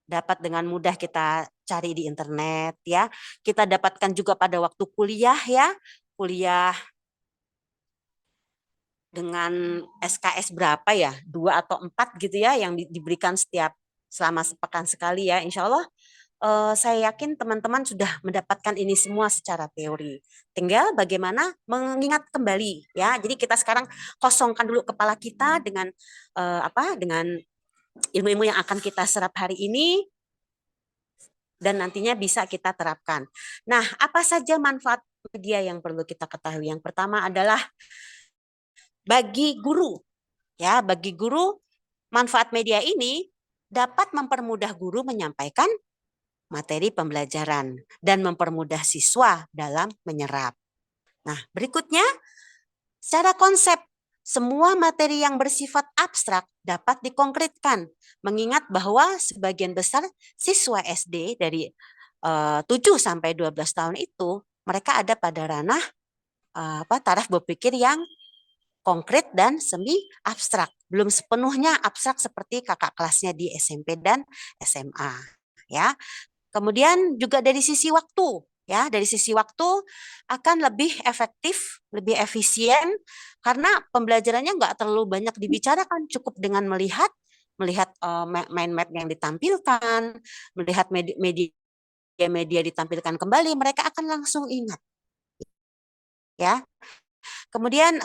dapat dengan mudah kita cari di internet ya. Kita dapatkan juga pada waktu kuliah ya, kuliah dengan SKS berapa ya, 2 atau 4 gitu ya, yang diberikan selama sepekan sekali ya. Insya Allah saya yakin teman-teman sudah mendapatkan ini semua secara teori. Tinggal bagaimana mengingat kembali ya. Jadi kita sekarang kosongkan dulu kepala kita dengan dengan ilmu-ilmu yang akan kita serap hari ini dan nantinya bisa kita terapkan. Nah, apa saja manfaat media yang perlu kita ketahui? Yang pertama adalah bagi guru ya, bagi guru manfaat media ini dapat mempermudah guru menyampaikan materi pembelajaran dan mempermudah siswa dalam menyerap. Nah, berikutnya secara konsep semua materi yang bersifat abstrak dapat dikonkretkan, mengingat bahwa sebagian besar siswa SD dari 7 sampai 12 tahun itu mereka ada pada ranah taraf berpikir yang konkret dan semi abstrak, belum sepenuhnya abstrak seperti kakak kelasnya di SMP dan SMA ya. Kemudian juga dari sisi waktu, ya, dari sisi waktu akan lebih efektif, lebih efisien karena pembelajarannya nggak terlalu banyak dibicarakan, cukup dengan melihat mind map yang ditampilkan, melihat media ditampilkan kembali, mereka akan langsung ingat, ya. Kemudian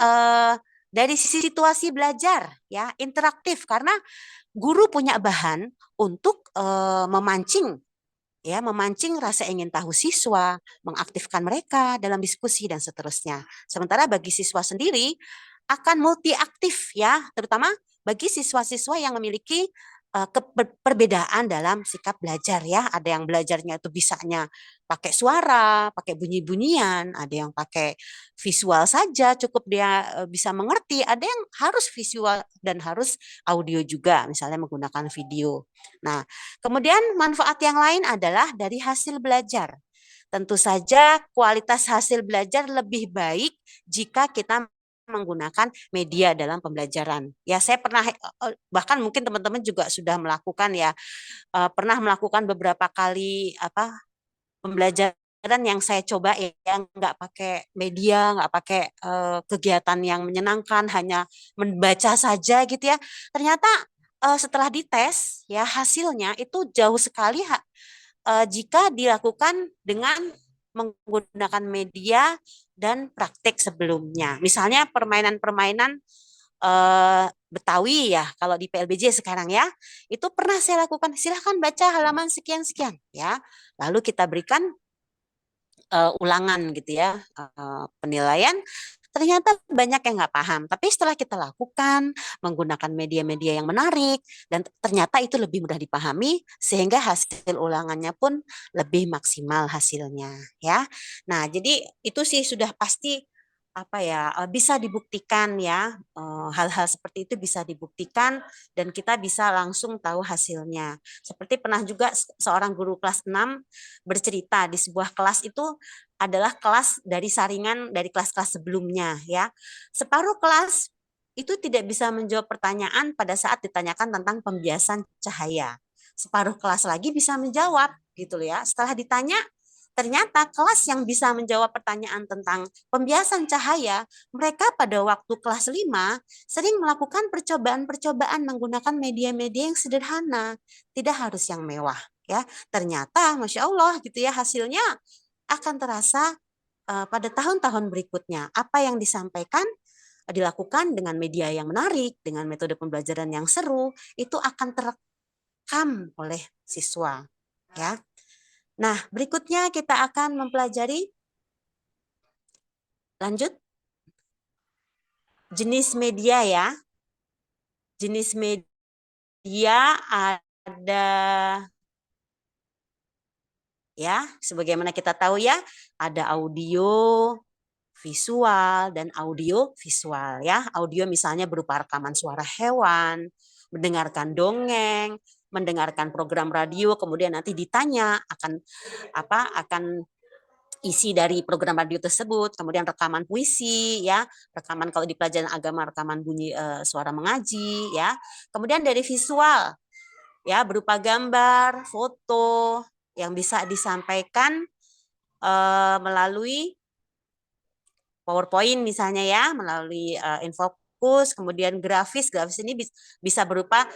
dari sisi situasi belajar, ya, interaktif karena guru punya bahan untuk memancing rasa ingin tahu siswa, mengaktifkan mereka dalam diskusi dan seterusnya. Sementara bagi siswa sendiri akan multi aktif ya, terutama bagi siswa-siswa yang memiliki perbedaan dalam sikap belajar ya. Ada yang belajarnya itu bisanya pakai suara, pakai bunyi-bunyian, ada yang pakai visual saja cukup dia bisa mengerti, ada yang harus visual dan harus audio juga, misalnya menggunakan video. Nah, kemudian manfaat yang lain adalah dari hasil belajar. Tentu saja kualitas hasil belajar lebih baik jika kita menggunakan media dalam pembelajaran. Ya, saya pernah bahkan mungkin teman-teman juga sudah melakukan ya, pernah melakukan beberapa kali pembelajaran yang saya coba ya, yang nggak pakai media, nggak pakai kegiatan yang menyenangkan, hanya membaca saja gitu ya. Ternyata setelah dites ya hasilnya itu jauh sekali jika dilakukan dengan menggunakan media dan praktik sebelumnya. Misalnya permainan-permainan Betawi ya, kalau di PLBJ sekarang ya, itu pernah saya lakukan. Silahkan baca halaman sekian-sekian ya. Lalu kita berikan ulangan gitu ya, penilaian. Ternyata banyak yang nggak paham. Tapi setelah kita lakukan menggunakan media-media yang menarik dan ternyata itu lebih mudah dipahami sehingga hasil ulangannya pun lebih maksimal hasilnya ya. Nah, jadi itu sih sudah pasti bisa dibuktikan ya, hal-hal seperti itu bisa dibuktikan dan kita bisa langsung tahu hasilnya. Seperti pernah juga seorang guru kelas 6 bercerita di sebuah kelas itu adalah kelas dari saringan dari kelas-kelas sebelumnya ya. Separuh kelas itu tidak bisa menjawab pertanyaan pada saat ditanyakan tentang pembiasan cahaya. Separuh kelas lagi bisa menjawab gitu ya. Setelah ditanya ternyata kelas yang bisa menjawab pertanyaan tentang pembiasan cahaya, mereka pada waktu kelas 5 sering melakukan percobaan-percobaan menggunakan media-media yang sederhana, tidak harus yang mewah. Ya, ternyata, masya Allah, gitu ya hasilnya akan terasa pada tahun-tahun berikutnya. Apa yang disampaikan dilakukan dengan media yang menarik, dengan metode pembelajaran yang seru, itu akan terekam oleh siswa. Ya. Nah, berikutnya kita akan mempelajari lanjut jenis media ya. Jenis media ada ya, sebagaimana kita tahu ya, ada audio, visual dan audio visual ya. Audio misalnya berupa rekaman suara hewan, mendengarkan dongeng, mendengarkan program radio, kemudian nanti ditanya akan isi dari program radio tersebut, kemudian rekaman puisi ya, rekaman kalau di pelajaran agama rekaman bunyi suara mengaji ya. Kemudian dari visual ya berupa gambar, foto yang bisa disampaikan melalui PowerPoint misalnya ya, melalui infokus, kemudian grafis ini bisa berupa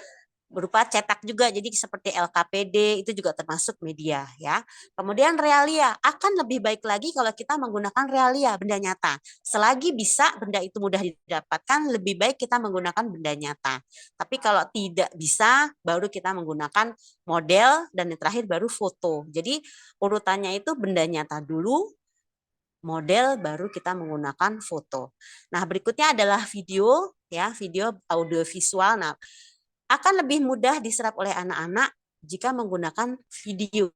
cetak juga, jadi seperti LKPD itu juga termasuk media ya. Kemudian realia akan lebih baik lagi kalau kita menggunakan realia, benda nyata. Selagi bisa benda itu mudah didapatkan, lebih baik kita menggunakan benda nyata. Tapi kalau tidak bisa, baru kita menggunakan model, dan yang terakhir baru foto. Jadi urutannya itu benda nyata dulu, model, baru kita menggunakan foto. Nah, berikutnya adalah video ya, video audio visual. Nah, akan lebih mudah diserap oleh anak-anak jika menggunakan video.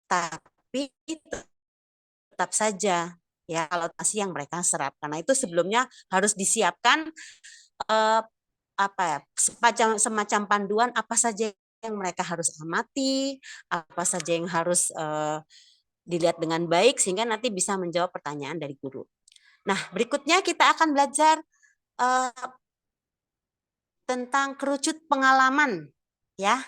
Tapi tetap saja ya kalau masih yang mereka serap, karena itu sebelumnya harus disiapkan semacam panduan apa saja yang mereka harus amati, apa saja yang harus dilihat dengan baik sehingga nanti bisa menjawab pertanyaan dari guru. Nah, berikutnya kita akan belajar tentang kerucut pengalaman ya.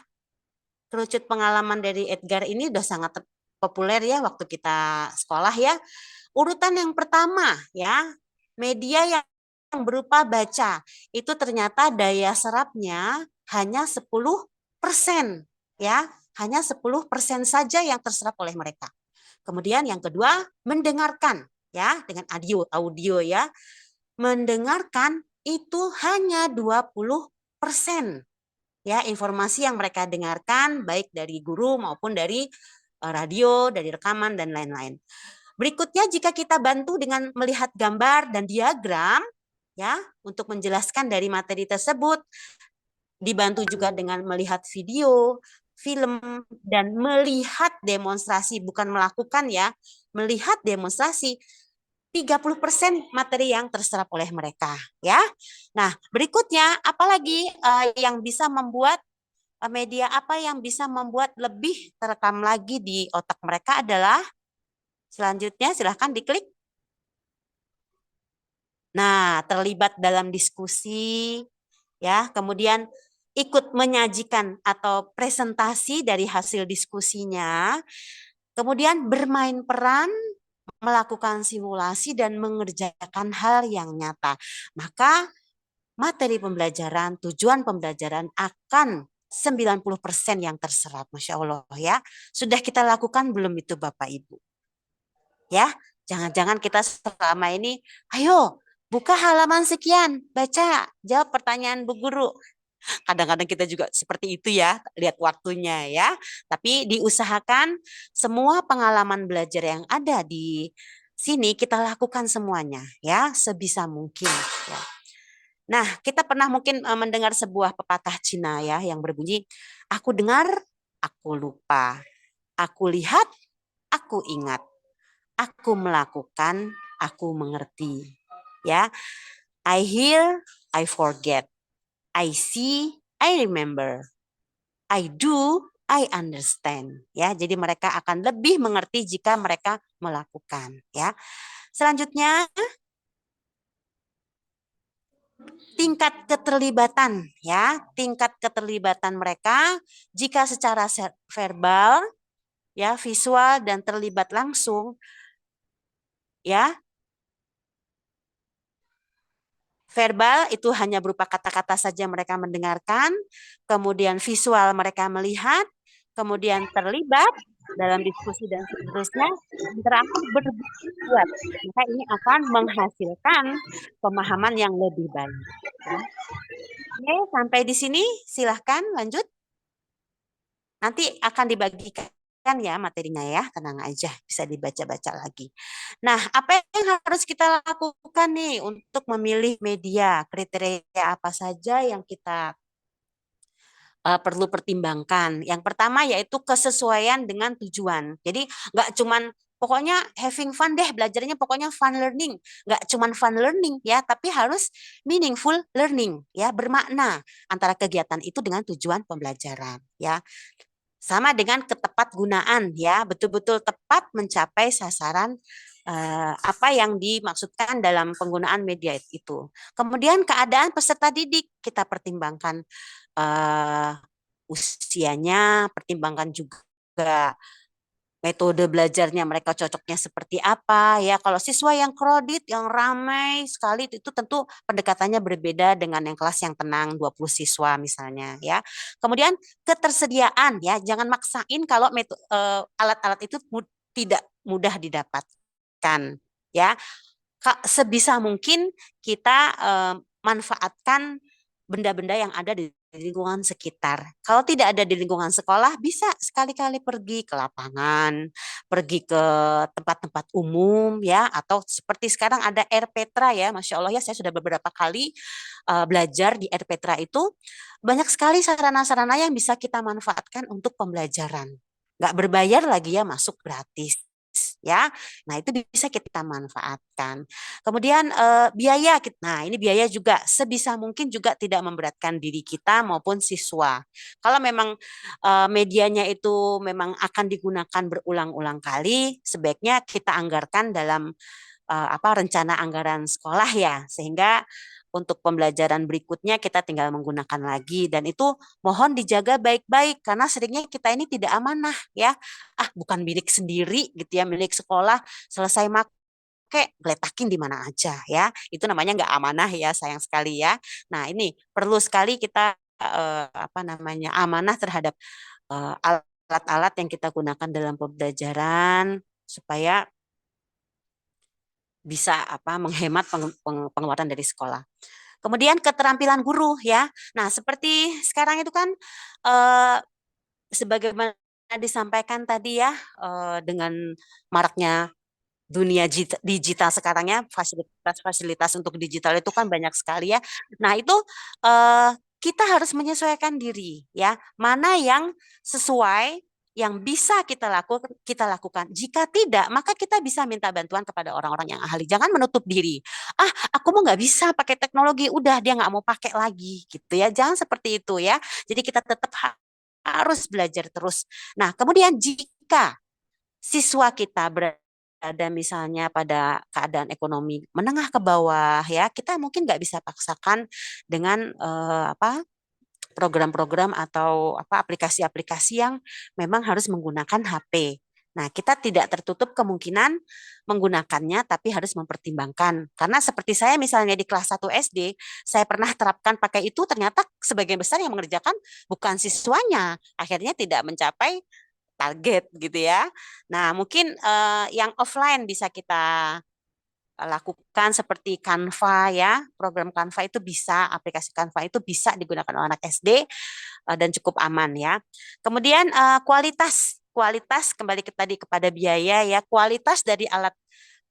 Kerucut pengalaman dari Edgar ini udah sangat populer ya waktu kita sekolah ya. Urutan yang pertama ya, media yang berupa baca. Itu ternyata daya serapnya hanya 10% ya. Hanya 10% saja yang terserap oleh mereka. Kemudian yang kedua, mendengarkan ya, dengan audio ya. Mendengarkan itu hanya 20% ya, informasi yang mereka dengarkan baik dari guru maupun dari radio, dari rekaman dan lain-lain. Berikutnya jika kita bantu dengan melihat gambar dan diagram ya untuk menjelaskan dari materi tersebut, dibantu juga dengan melihat video, film, dan melihat demonstrasi, bukan melakukan ya, melihat demonstrasi, 30% materi yang terserap oleh mereka ya. Nah, berikutnya apalagi yang bisa membuat media apa yang bisa membuat lebih terekam lagi di otak mereka adalah selanjutnya silahkan diklik. Nah, terlibat dalam diskusi ya, kemudian ikut menyajikan atau presentasi dari hasil diskusinya, kemudian bermain peran, melakukan simulasi dan mengerjakan hal yang nyata. Maka materi pembelajaran, tujuan pembelajaran akan 90% yang terserap. Masya Allah ya. Sudah kita lakukan belum itu Bapak Ibu? Ya, jangan-jangan kita selama ini, ayo buka halaman sekian, baca, jawab pertanyaan Bu Guru. Kadang-kadang kita juga seperti itu ya, lihat waktunya ya. Tapi diusahakan semua pengalaman belajar yang ada di sini kita lakukan semuanya ya, sebisa mungkin ya. Nah, kita pernah mungkin mendengar sebuah pepatah Cina ya yang berbunyi, aku dengar, aku lupa. Aku lihat, aku ingat. Aku melakukan, aku mengerti. Ya, I hear, I forget. I see, I remember. I do, I understand. Ya, jadi mereka akan lebih mengerti jika mereka melakukan. Ya, selanjutnya tingkat keterlibatan. Ya, tingkat keterlibatan mereka jika secara verbal, ya, visual dan terlibat langsung. Ya, verbal itu hanya berupa kata-kata saja mereka mendengarkan, kemudian visual mereka melihat, kemudian terlibat dalam diskusi dan seterusnya, terakhir berbuat. Maka ini akan menghasilkan pemahaman yang lebih baik. Oke, sampai di sini silahkan lanjut. Nanti akan dibagikan ya materinya ya, tenang aja, bisa dibaca-baca lagi. Nah, apa yang harus kita lakukan nih untuk memilih media? Kriteria apa saja yang kita perlu pertimbangkan? Yang pertama yaitu kesesuaian dengan tujuan. Jadi nggak cuman pokoknya having fun deh, belajarnya pokoknya fun learning. Nggak cuman fun learning ya, tapi harus meaningful learning ya, bermakna antara kegiatan itu dengan tujuan pembelajaran ya. Sama dengan ketepat gunaan ya, betul-betul tepat mencapai sasaran apa yang dimaksudkan dalam penggunaan media itu. Kemudian keadaan peserta didik kita pertimbangkan usianya, pertimbangkan juga metode belajarnya mereka cocoknya seperti apa ya. Kalau siswa yang kredit, yang ramai sekali itu tentu pendekatannya berbeda dengan yang kelas yang tenang 20 siswa misalnya ya. Kemudian ketersediaan ya, jangan maksain kalau alat-alat itu tidak mudah didapatkan ya. Sebisa mungkin kita manfaatkan benda-benda yang ada di lingkungan sekitar. Kalau tidak ada di lingkungan sekolah, bisa sekali-kali pergi ke lapangan, pergi ke tempat-tempat umum ya, atau seperti sekarang ada Air Petra ya, Masya Allah ya, saya sudah beberapa kali belajar di Air Petra itu, banyak sekali sarana-sarana yang bisa kita manfaatkan untuk pembelajaran. Nggak berbayar lagi ya, masuk gratis ya. Nah, itu bisa kita manfaatkan. Kemudian biaya, nah ini biaya juga sebisa mungkin juga tidak memberatkan diri kita maupun siswa. Kalau memang medianya itu memang akan digunakan berulang-ulang kali, sebaiknya kita anggarkan dalam rencana anggaran sekolah ya, sehingga untuk pembelajaran berikutnya kita tinggal menggunakan lagi, dan itu mohon dijaga baik-baik karena seringnya kita ini tidak amanah ya. Bukan milik sendiri gitu ya, milik sekolah, selesai pakai geletakin di mana aja ya. Itu namanya nggak amanah ya, sayang sekali ya. Nah, ini perlu sekali kita amanah terhadap alat-alat yang kita gunakan dalam pembelajaran supaya bisa menghemat pengeluaran dari sekolah. Kemudian keterampilan guru ya. Nah, seperti sekarang itu kan sebagaimana disampaikan tadi ya, dengan maraknya dunia digital sekarang ya, fasilitas-fasilitas untuk digital itu kan banyak sekali ya. Nah, itu kita harus menyesuaikan diri ya. Mana yang sesuai, yang bisa kita lakukan. Jika tidak, maka kita bisa minta bantuan kepada orang-orang yang ahli. Jangan menutup diri. Aku mau nggak bisa pakai teknologi, udah dia nggak mau pakai lagi gitu ya. Jangan seperti itu ya. Jadi kita tetap harus belajar terus. Nah, kemudian jika siswa kita berada misalnya pada keadaan ekonomi menengah ke bawah ya, kita mungkin nggak bisa paksakan dengan program-program atau aplikasi-aplikasi yang memang harus menggunakan HP. Nah, kita tidak tertutup kemungkinan menggunakannya, tapi harus mempertimbangkan. Karena seperti saya misalnya di kelas 1 SD, saya pernah terapkan pakai itu, ternyata sebagian besar yang mengerjakan bukan siswanya. Akhirnya tidak mencapai target gitu ya. Nah, mungkin yang offline bisa kita lakukan seperti Canva ya, program Canva itu bisa, aplikasi Canva itu bisa digunakan oleh anak SD dan cukup aman ya. Kemudian kualitas kembali tadi kepada biaya ya, kualitas dari alat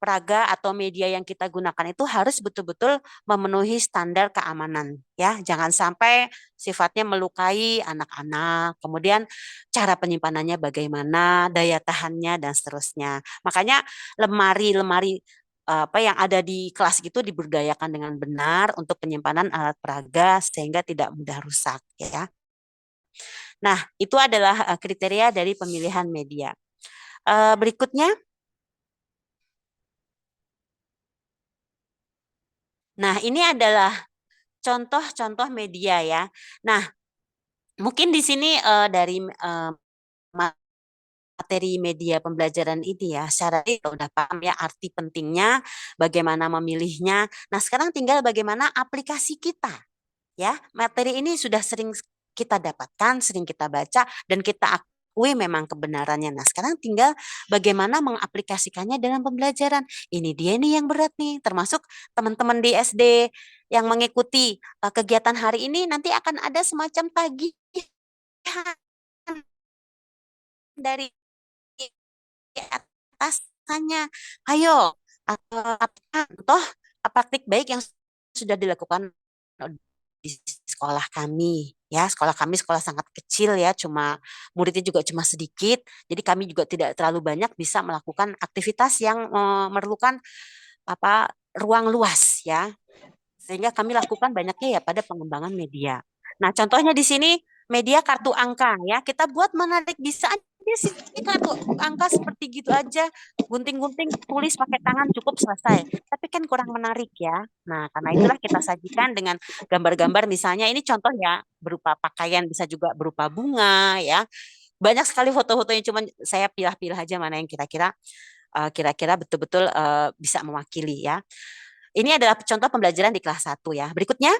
peraga atau media yang kita gunakan itu harus betul-betul memenuhi standar keamanan ya. Jangan sampai sifatnya melukai anak-anak. Kemudian cara penyimpanannya bagaimana, daya tahannya dan seterusnya. Makanya lemari-lemari yang ada di kelas itu diberdayakan dengan benar untuk penyimpanan alat peraga sehingga tidak mudah rusak ya. Nah, itu adalah kriteria dari pemilihan media. Berikutnya, nah ini adalah contoh-contoh media ya. Nah, mungkin di sini dari materi media pembelajaran ini ya, secara kita udah paham ya arti pentingnya, bagaimana memilihnya. Nah, sekarang tinggal bagaimana aplikasi kita. Ya, materi ini sudah sering kita dapatkan, sering kita baca, dan kita akui memang kebenarannya. Nah, sekarang tinggal bagaimana mengaplikasikannya dalam pembelajaran. Ini dia nih yang berat nih, termasuk teman-teman di SD yang mengikuti kegiatan hari ini, nanti akan ada semacam tagihan dari atasannya. Ayo, toh praktik baik yang sudah dilakukan di sekolah kami ya. Sekolah kami sekolah sangat kecil ya, cuma muridnya juga cuma sedikit, jadi kami juga tidak terlalu banyak bisa melakukan aktivitas yang memerlukan ruang luas ya, sehingga kami lakukan banyaknya ya pada pengembangan media. Nah, contohnya di sini media kartu angka ya, kita buat menarik, bisa aja dia singkat tuh, angka seperti gitu aja, gunting-gunting, tulis pakai tangan cukup selesai. Tapi kan kurang menarik ya. Nah, karena itulah kita sajikan dengan gambar-gambar, misalnya ini contoh ya, berupa pakaian, bisa juga berupa bunga ya. Banyak sekali foto-foto yang cuman saya pilah-pilah aja mana yang kira-kira betul-betul bisa mewakili ya. Ini adalah contoh pembelajaran di kelas 1 ya. Berikutnya.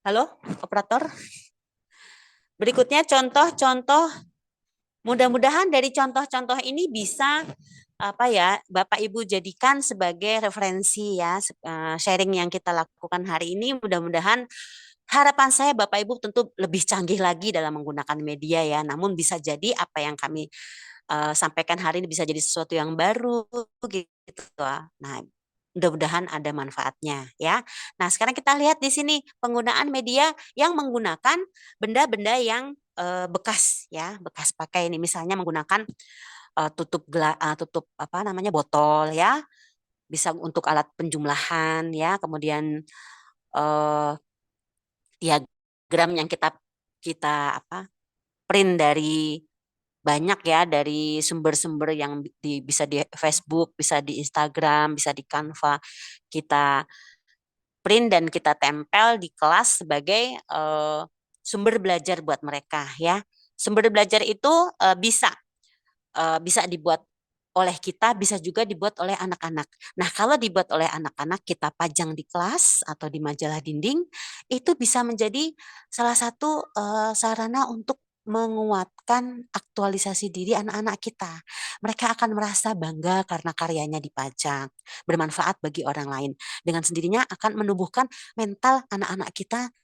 Halo, operator. Berikutnya contoh-contoh. Mudah-mudahan dari contoh-contoh ini bisa apa ya, Bapak Ibu jadikan sebagai referensi ya, sharing yang kita lakukan hari ini. Mudah-mudahan harapan saya Bapak Ibu tentu lebih canggih lagi dalam menggunakan media ya. Namun bisa jadi apa yang kami sampaikan hari ini bisa jadi sesuatu yang baru gitu. Nah, mudah-mudahan ada manfaatnya ya. Nah, sekarang kita lihat di sini penggunaan media yang menggunakan benda-benda yang bekas ya, bekas pakai ini, misalnya menggunakan tutup apa namanya, botol ya, bisa untuk alat penjumlahan ya, kemudian diagram yang kita apa, print dari banyak ya, dari sumber-sumber yang bisa di Facebook, bisa di Instagram, bisa di Canva, kita print dan kita tempel di kelas sebagai sumber belajar buat mereka ya. Sumber belajar itu bisa dibuat oleh kita, bisa juga dibuat oleh anak-anak. Nah, kalau dibuat oleh anak-anak, kita pajang di kelas atau di majalah dinding, itu bisa menjadi salah satu sarana untuk menguatkan aktualisasi diri anak-anak kita. Mereka akan merasa bangga karena karyanya dipajang, bermanfaat bagi orang lain. Dengan sendirinya akan menumbuhkan mental anak-anak kita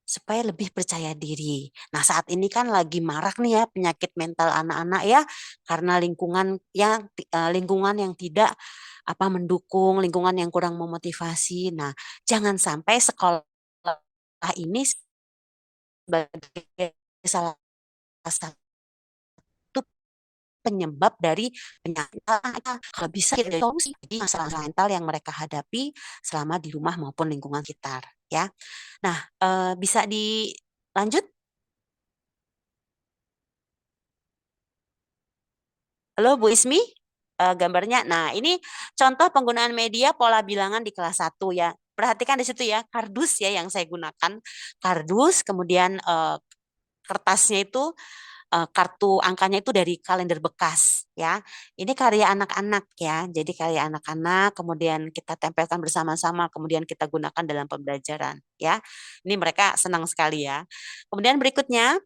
supaya lebih percaya diri. Nah, saat ini kan lagi marak nih ya penyakit mental anak-anak ya, karena lingkungan yang tidak mendukung, lingkungan yang kurang memotivasi. Nah, jangan sampai sekolah ini sebagai salah satu penyebab dari penyakit. Kalau bisa jadi solusi masalah mental yang mereka hadapi selama di rumah maupun lingkungan sekitar ya. Nah, bisa dilanjut? Halo Bu Ismi, gambarnya. Nah, ini contoh penggunaan media pola bilangan di kelas 1 ya. Perhatikan di situ ya, kardus ya yang saya gunakan. Kardus, kemudian kertasnya itu kartu angkanya itu dari kalender bekas ya. Ini karya anak-anak ya. Jadi karya anak-anak kemudian kita tempelkan bersama-sama, kemudian kita gunakan dalam pembelajaran ya. Ini mereka senang sekali ya. Kemudian berikutnya,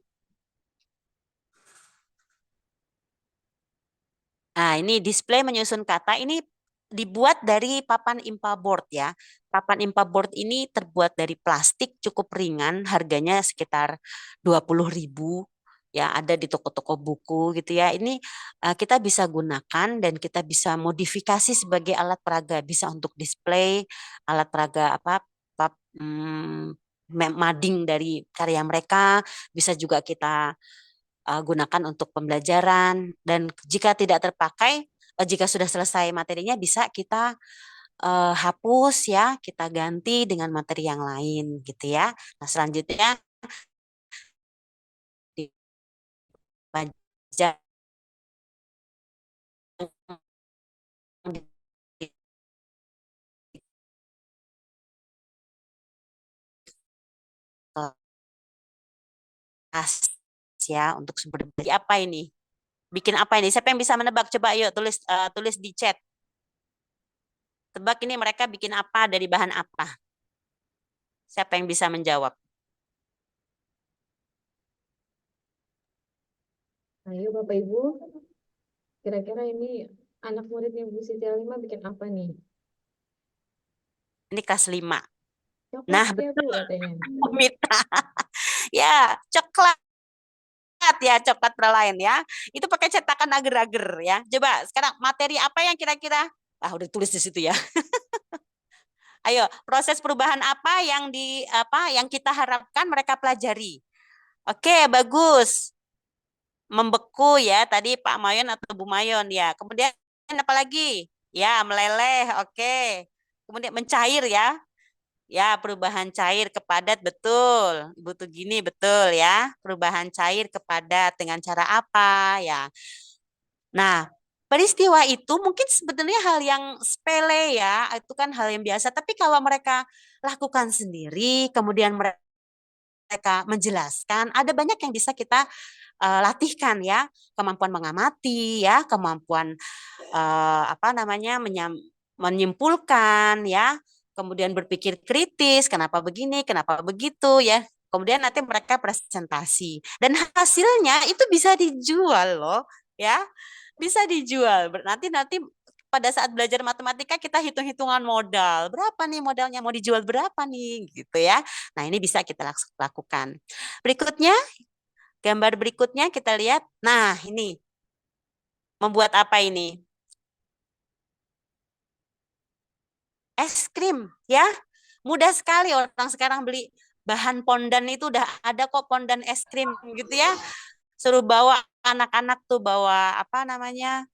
nah ini display menyusun kata, ini dibuat dari papan impa board ya. Papan impa board ini terbuat dari plastik, cukup ringan, harganya sekitar 20.000 ya, ada di toko-toko buku gitu ya. Ini kita bisa gunakan dan kita bisa modifikasi sebagai alat peraga, bisa untuk display, alat peraga mading dari karya mereka, bisa juga kita gunakan untuk pembelajaran, dan jika tidak terpakai, jika sudah selesai materinya bisa kita hapus ya, kita ganti dengan materi yang lain gitu ya. Nah, selanjutnya dipajang di kelas ya untuk sumber belajar. Apa ini? Bikin apa ini? Siapa yang bisa menebak? Coba yuk tulis di chat. Tebak ini mereka bikin apa, dari bahan apa? Siapa yang bisa menjawab? Ayo Bapak Ibu, kira-kira ini anak muridnya Bu Siti Alimah bikin apa nih? Ini kelas 5. Coklat Nah, ya Bu betul. katanya. Mita. Ya, coklat ya, coklat perlain ya. Itu pakai cetakan agar-agar ya. Coba sekarang materi apa yang kira-kira? Udah tulis di situ ya. Ayo, proses perubahan apa yang kita harapkan mereka pelajari? Oke, bagus. Membeku ya, tadi Pak Mayon atau Bu Mayon ya. Kemudian apa lagi? Ya, meleleh. Oke. Kemudian mencair ya. Ya, perubahan cair ke padat, betul. Ibu tuh gini, betul ya. Perubahan cair ke padat dengan cara apa ya. Nah, peristiwa itu mungkin sebenarnya hal yang sepele ya, itu kan hal yang biasa. Tapi kalau mereka lakukan sendiri, kemudian mereka menjelaskan, ada banyak yang bisa kita latihkan ya, kemampuan mengamati ya, kemampuan menyimpulkan ya, kemudian berpikir kritis, kenapa begini, kenapa begitu ya. Kemudian nanti mereka presentasi dan hasilnya itu bisa dijual loh ya, bisa dijual. Nanti nanti pada saat belajar matematika kita hitung-hitungan modal. Berapa nih modalnya, mau dijual berapa nih gitu ya. Nah, ini bisa kita lakukan. Berikutnya, gambar berikutnya kita lihat. Nah, ini membuat apa ini? Es krim ya. Mudah sekali orang sekarang beli bahan pondan itu udah ada kok, pondan es krim gitu ya. Suruh bawa anak-anak tuh bawa apa namanya?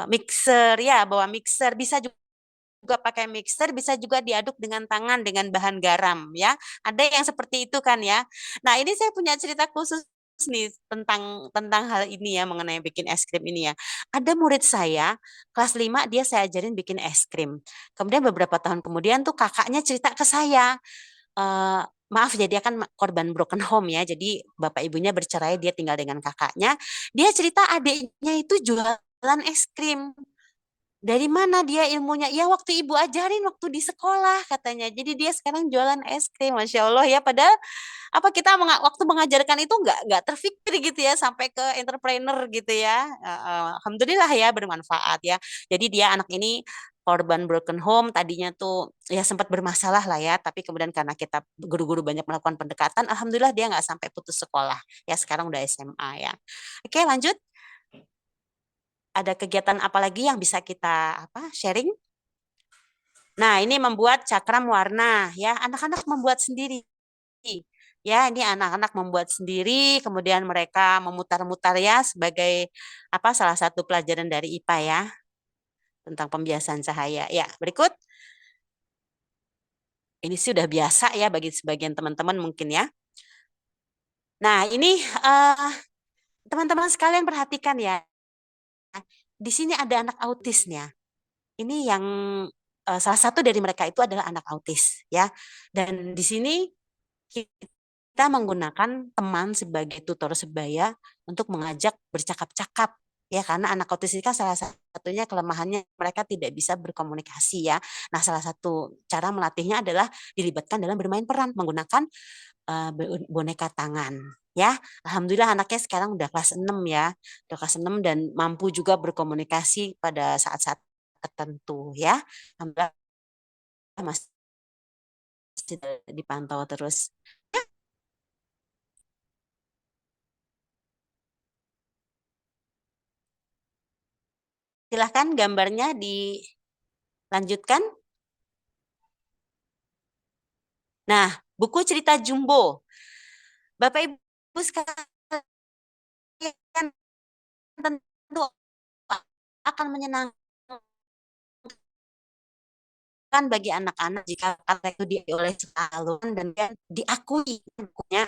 Mixer ya, bawa mixer, bisa juga pakai mixer, bisa juga diaduk dengan tangan dengan bahan garam ya. Ada yang seperti itu kan ya. Nah, ini saya punya cerita khusus nih tentang tentang hal ini ya, mengenai bikin es krim ini ya. Ada murid saya kelas 5, dia saya ajarin bikin es krim. Kemudian beberapa tahun kemudian tuh kakaknya cerita ke saya, eh, maaf ya, dia kan korban broken home ya. Jadi bapak ibunya bercerai, dia tinggal dengan kakaknya. Dia cerita adiknya itu jualan es krim. Dari mana dia ilmunya? Ya waktu ibu ajarin waktu di sekolah katanya. Jadi dia sekarang jualan es krim, masya Allah ya. Padahal apa kita waktu mengajarkan itu nggak terfikir gitu ya sampai ke entrepreneur gitu ya. Alhamdulillah ya bermanfaat ya. Jadi dia anak ini korban broken home, tadinya tuh ya sempat bermasalah lah ya. Tapi kemudian karena kita guru-guru banyak melakukan pendekatan, alhamdulillah dia nggak sampai putus sekolah. Ya sekarang udah SMA ya. Oke, lanjut. Ada kegiatan apa lagi yang bisa kita sharing? Nah, ini membuat cakram warna ya. Anak-anak membuat sendiri. Ya, ini anak-anak membuat sendiri, kemudian mereka memutar-mutar ya sebagai salah satu pelajaran dari IPA ya, tentang pembiasaan cahaya. Ya, berikut. Ini sudah biasa ya bagi sebagian teman-teman mungkin ya. Nah, ini teman-teman sekalian perhatikan ya. Di sini ada anak autisnya. Ini yang salah satu dari mereka itu adalah anak autis ya. Dan di sini kita menggunakan teman sebagai tutor sebaya untuk mengajak bercakap-cakap ya, karena anak autis ini kan salah satunya kelemahannya mereka tidak bisa berkomunikasi ya. Nah, salah satu cara melatihnya adalah dilibatkan dalam bermain peran menggunakan boneka tangan ya. Alhamdulillah anaknya sekarang udah kelas 6 ya. Udah kelas 6 dan mampu juga berkomunikasi pada saat-saat tertentu ya. Alhamdulillah masih dipantau terus. Silahkan gambarnya dilanjutkan. Nah, buku cerita Jumbo. Bapak Ibu sekalian tentu akan menyenangkan bagi anak-anak jika kata itu diakui oleh calon dan diakui bukunya.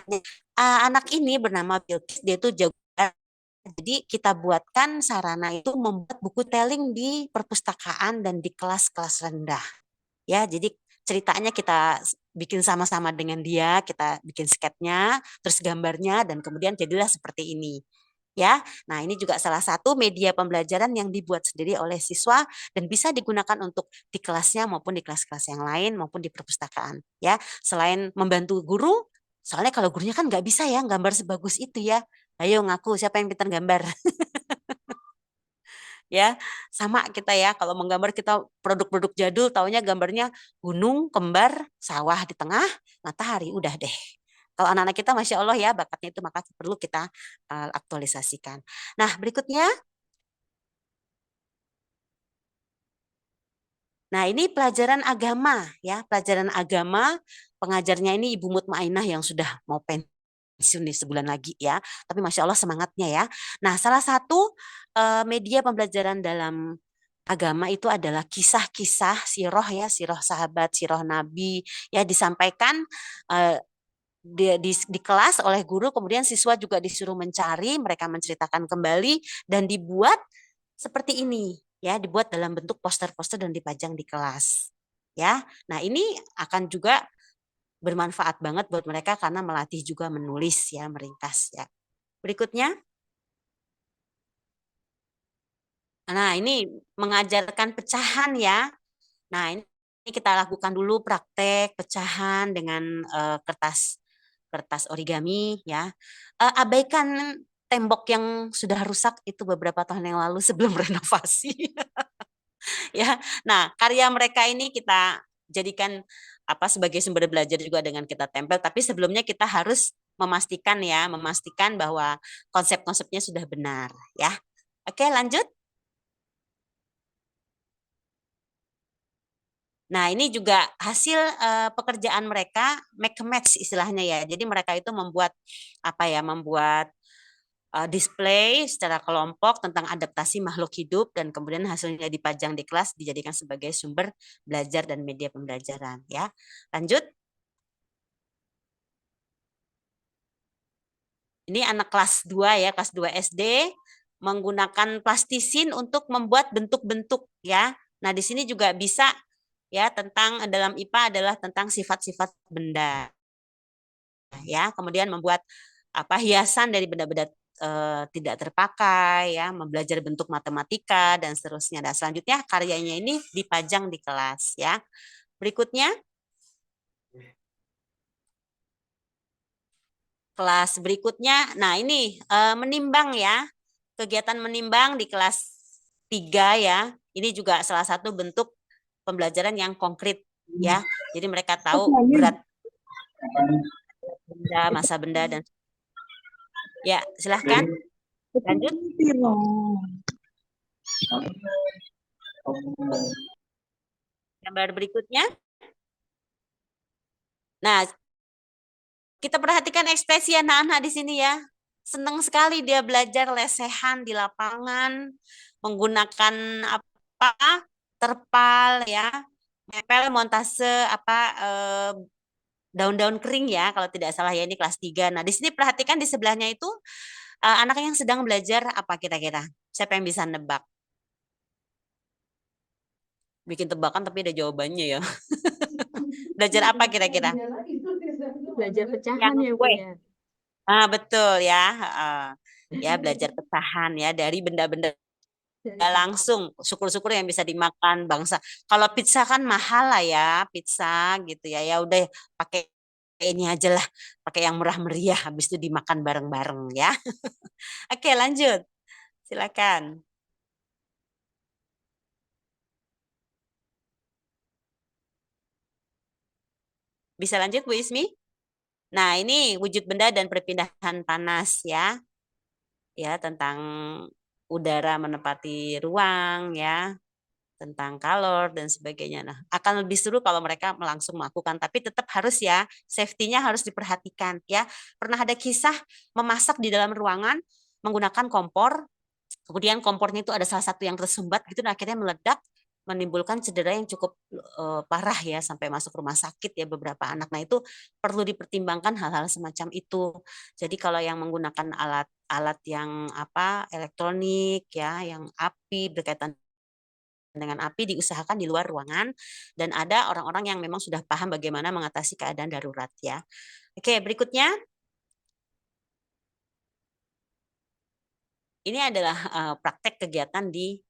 Anak ini bernama Bilkis, dia itu jago. Jadi kita buatkan sarana itu membuat buku telling di perpustakaan dan di kelas-kelas rendah. Ya, jadi ceritanya kita bikin sama-sama dengan dia, kita bikin sketnya, terus gambarnya, dan kemudian jadilah seperti ini. Ya, nah ini juga salah satu media pembelajaran yang dibuat sendiri oleh siswa dan bisa digunakan untuk di kelasnya maupun di kelas-kelas yang lain maupun di perpustakaan. Ya, selain membantu guru, soalnya kalau gurunya kan nggak bisa ya gambar sebagus itu ya. Ayo ngaku siapa yang pintar gambar. Ya, sama kita ya kalau menggambar kita produk-produk jadul taunya gambarnya gunung, kembar, sawah di tengah, matahari, udah deh. Kalau anak-anak kita Masya Allah ya bakatnya itu, maka perlu kita aktualisasikan. Nah, berikutnya. Nah, ini pelajaran agama ya, pelajaran agama, pengajarnya ini Ibu Mutmainah yang sudah mau pensiun nih sebulan lagi ya. Tapi Masya Allah semangatnya ya. Nah, salah satu media pembelajaran dalam agama itu adalah kisah-kisah siroh ya, siroh sahabat, siroh nabi ya, disampaikan di kelas oleh guru, kemudian siswa juga disuruh mencari, mereka menceritakan kembali dan dibuat seperti ini ya, dibuat dalam bentuk poster-poster dan dipajang di kelas ya. Nah, ini akan juga bermanfaat banget buat mereka karena melatih juga menulis ya, meringkas ya. Berikutnya. Nah, ini mengajarkan pecahan ya. Nah, ini kita lakukan dulu praktek pecahan dengan kertas kertas origami ya. Abaikan tembok yang sudah rusak itu beberapa tahun yang lalu sebelum renovasi. Ya. Nah, karya mereka ini kita jadikan sebagai sumber belajar juga dengan kita tempel, tapi sebelumnya kita harus memastikan bahwa konsep-konsepnya sudah benar ya. Oke, lanjut. Nah, ini juga hasil pekerjaan mereka make a match istilahnya ya. Jadi mereka itu membuat membuat display secara kelompok tentang adaptasi makhluk hidup dan kemudian hasilnya dipajang di kelas dijadikan sebagai sumber belajar dan media pembelajaran ya. Lanjut. Ini anak kelas 2 ya, kelas 2 SD menggunakan plastisin untuk membuat bentuk-bentuk ya. Nah, di sini juga bisa ya, tentang dalam IPA adalah tentang sifat-sifat benda ya, kemudian membuat hiasan dari benda-benda tidak terpakai ya, belajar bentuk matematika dan seterusnya. Dan selanjutnya karyanya ini dipajang di kelas ya. Berikutnya kelas berikutnya, nah ini menimbang ya, kegiatan menimbang di kelas 3 ya. Ini juga salah satu bentuk pembelajaran yang konkret ya. Jadi mereka tahu berat benda, masa benda dan ya, silahkan lanjut. Gambar berikutnya. Nah, kita perhatikan ekspresi anak-anak di sini ya. Senang sekali dia belajar lesehan di lapangan, menggunakan terpal ya, mepel montase daun-daun kering ya, kalau tidak salah ya, ini kelas 3. Nah, di sini perhatikan di sebelahnya itu anak yang sedang belajar apa kira-kira? Siapa yang bisa nebak? Bikin tebakan tapi ada jawabannya ya. Belajar apa kira-kira? Belajar pecahan Yang ya, Bu kue. ya. Betul ya. Ya, belajar pecahan ya dari benda-benda langsung, syukur-syukur yang bisa dimakan bangsa. Kalau pizza kan mahal lah ya, pizza gitu ya. Ya udah pakai ini aja lah, pakai yang murah meriah, habis itu dimakan bareng-bareng ya. Oke, lanjut. Silakan. Bisa lanjut Bu Ismi? Nah, ini wujud benda dan perpindahan panas ya. Ya, tentang udara menempati ruang ya, tentang kalor dan sebagainya. Nah, akan lebih seru kalau mereka langsung melakukan, tapi tetap harus ya, safety-nya harus diperhatikan ya. Pernah ada kisah memasak di dalam ruangan menggunakan kompor, kemudian kompornya itu ada salah satu yang tersumbat gitu, dan akhirnya meledak, menimbulkan cedera yang cukup parah ya, sampai masuk rumah sakit ya beberapa anak. Nah, itu perlu dipertimbangkan hal-hal semacam itu. Jadi kalau yang menggunakan alat yang elektronik ya, yang api, berkaitan dengan api, diusahakan di luar ruangan, dan ada orang-orang yang memang sudah paham bagaimana mengatasi keadaan darurat ya. Oke, berikutnya. Ini adalah praktek kegiatan di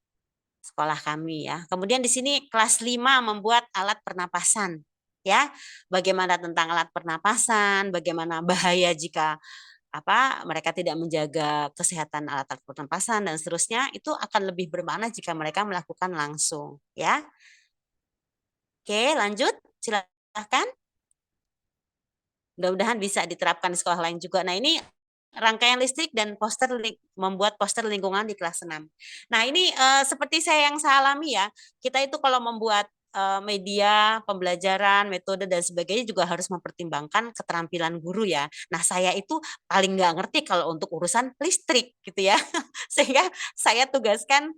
sekolah kami ya. Kemudian di sini kelas 5 membuat alat pernapasan ya. Bagaimana tentang alat pernapasan, bagaimana bahaya jika mereka tidak menjaga kesehatan alat-alat pernapasan dan seterusnya, itu akan lebih bermakna jika mereka melakukan langsung ya. Oke, lanjut. Silakan. Mudah-mudahan bisa diterapkan di sekolah lain juga. Nah, ini rangkaian listrik dan membuat poster lingkungan di kelas 6. Nah, ini seperti saya alami ya, kita itu kalau membuat media pembelajaran, metode dan sebagainya juga harus mempertimbangkan keterampilan guru ya. Nah, saya itu paling nggak ngerti kalau untuk urusan listrik gitu ya. Sehingga saya tugaskan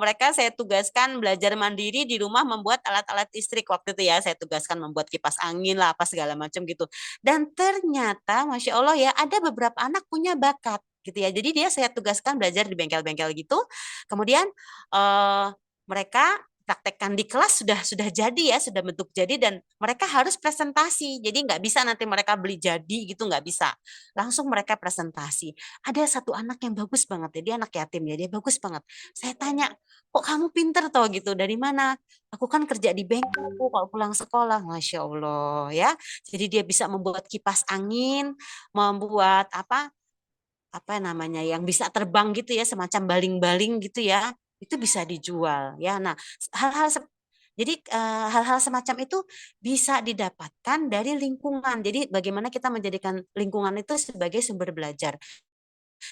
mereka, saya tugaskan belajar mandiri di rumah membuat alat-alat listrik. Waktu itu ya saya tugaskan membuat kipas angin lah apa segala macam gitu. Dan ternyata Masya Allah ya, ada beberapa anak punya bakat gitu ya. Jadi dia saya tugaskan belajar di bengkel-bengkel gitu. Kemudian mereka praktekkan di kelas sudah jadi ya, sudah bentuk jadi, dan mereka harus presentasi. Jadi nggak bisa nanti mereka beli jadi gitu, nggak bisa. Langsung mereka presentasi. Ada satu anak yang bagus banget ya, dia anak yatim ya, dia bagus banget. Saya tanya, kok kamu pinter toh gitu, dari mana? Aku kan kerja di bengkel kalau pulang sekolah. Masya Allah ya. Jadi dia bisa membuat kipas angin, membuat apa namanya yang bisa terbang gitu ya, semacam baling-baling gitu ya, itu bisa dijual ya. Nah, hal-hal jadi hal-hal semacam itu bisa didapatkan dari lingkungan. Jadi bagaimana kita menjadikan lingkungan itu sebagai sumber belajar.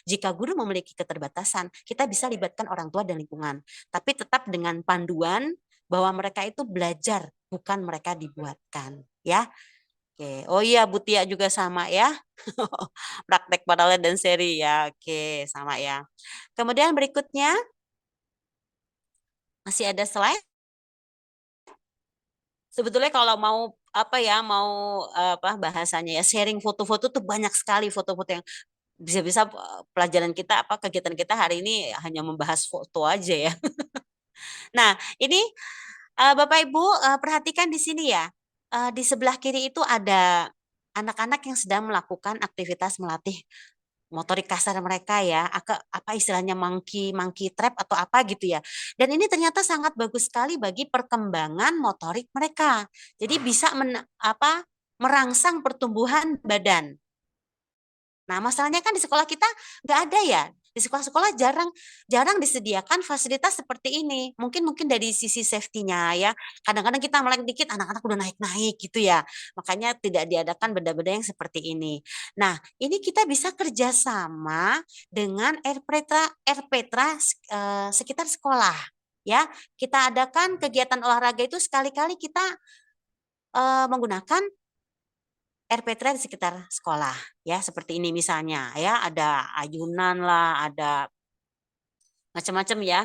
Jika guru memiliki keterbatasan, kita bisa libatkan orang tua dan lingkungan, tapi tetap dengan panduan bahwa mereka itu belajar, bukan mereka dibuatkan ya. Oke, oh iya Bu Tia juga sama ya. Praktek paralel dan seri ya. Oke, sama ya. Kemudian berikutnya masih ada slide. Sebetulnya kalau mau apa ya, mau apa bahasanya ya, sharing foto-foto tuh banyak sekali foto-foto yang bisa-bisa pelajaran kita apa kegiatan kita hari ini hanya membahas foto aja ya. Nah, ini Bapak Ibu perhatikan di sini ya. Di sebelah kiri itu ada anak-anak yang sedang melakukan aktivitas melatih motorik kasar mereka ya, apa istilahnya monkey trap atau apa gitu ya. Dan ini ternyata sangat bagus sekali bagi perkembangan motorik mereka. Jadi bisa merangsang pertumbuhan badan. Nah, masalahnya kan di sekolah kita nggak ada ya. Di sekolah-sekolah jarang disediakan fasilitas seperti ini. Mungkin dari sisi safety-nya ya. Kadang-kadang kita melek dikit, anak-anak udah naik-naik gitu ya. Makanya tidak diadakan benda-benda yang seperti ini. Nah, ini kita bisa kerjasama dengan RPTRA sekitar sekolah. Ya, kita adakan kegiatan olahraga itu sekali-kali kita menggunakan RPTRA di sekitar sekolah ya, seperti ini misalnya ya, ada ayunan lah, ada macam-macam ya.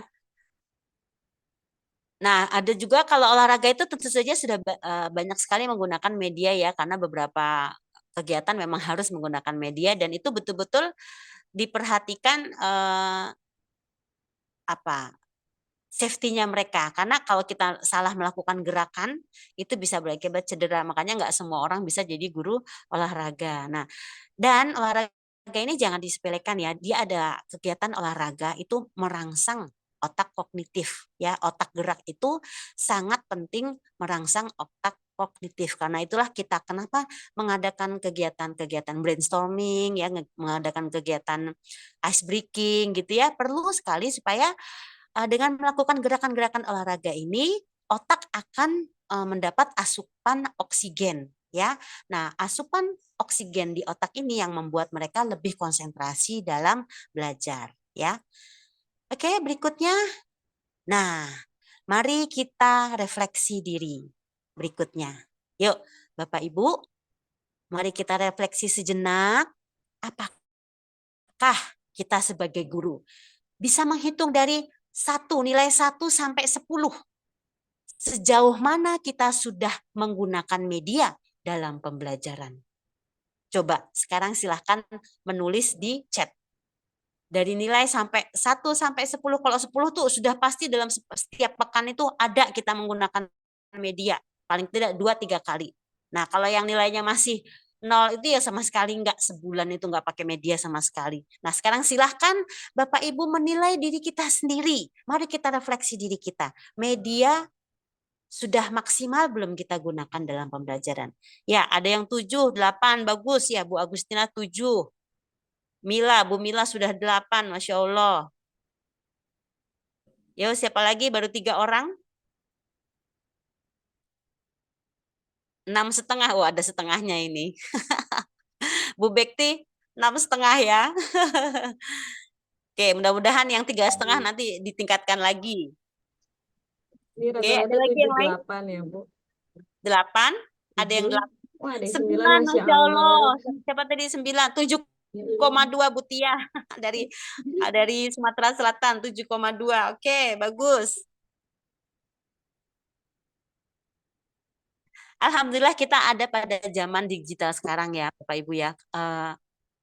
Nah, ada juga kalau olahraga itu tentu saja sudah banyak sekali menggunakan media ya, karena beberapa kegiatan memang harus menggunakan media, dan itu betul-betul diperhatikan safety-nya mereka, karena kalau kita salah melakukan gerakan itu bisa berakibat cedera. Makanya nggak semua orang bisa jadi guru olahraga. Nah, dan olahraga ini jangan disepelekan ya. Dia ada kegiatan olahraga itu merangsang otak kognitif ya. Otak gerak itu sangat penting merangsang otak kognitif. Karena itulah kita kenapa mengadakan kegiatan-kegiatan brainstorming ya, mengadakan kegiatan ice breaking gitu ya. Perlu sekali supaya dengan melakukan gerakan-gerakan olahraga ini, otak akan mendapat asupan oksigen ya. Nah, asupan oksigen di otak ini yang membuat mereka lebih konsentrasi dalam belajar ya. Oke, berikutnya. Nah, mari kita refleksi diri. Berikutnya. Yuk, Bapak Ibu, mari kita refleksi sejenak. Apakah kita sebagai guru bisa menghitung dari nilai 1 sampai 10. Sejauh mana kita sudah menggunakan media dalam pembelajaran? Coba sekarang silahkan menulis di chat. Dari nilai sampai 1 sampai 10, kalau 10 tuh sudah pasti dalam setiap pekan itu ada kita menggunakan media. Paling tidak 2-3 kali. Nah, kalau yang nilainya masih 0 itu ya sama sekali enggak, sebulan itu enggak pakai media sama sekali. Nah, sekarang silahkan Bapak Ibu menilai diri kita sendiri. Mari kita refleksi diri kita. Media sudah maksimal belum kita gunakan dalam pembelajaran? Ya, ada yang 7, 8, bagus ya Bu Agustina 7. Bu Mila sudah 8, Masya Allah. Yo, siapa lagi? Baru 3 orang? 6,5. Oh, ada setengahnya ini. Bu Bekti 6,5 ya. Oke, mudah-mudahan yang 3,5 nanti ditingkatkan lagi. Ini Oke, ada rata-rata lagi yang lain? 8 ya, Bu. 8? Ada yang 8? Wah, ada yang 9, 9, Masya Masya Allah. Allah. Siapa tadi 9? 7 7,2 Bu Tia dari Sumatera Selatan 7,2. Oke, bagus. Alhamdulillah kita ada pada zaman digital sekarang ya, Bapak Ibu ya.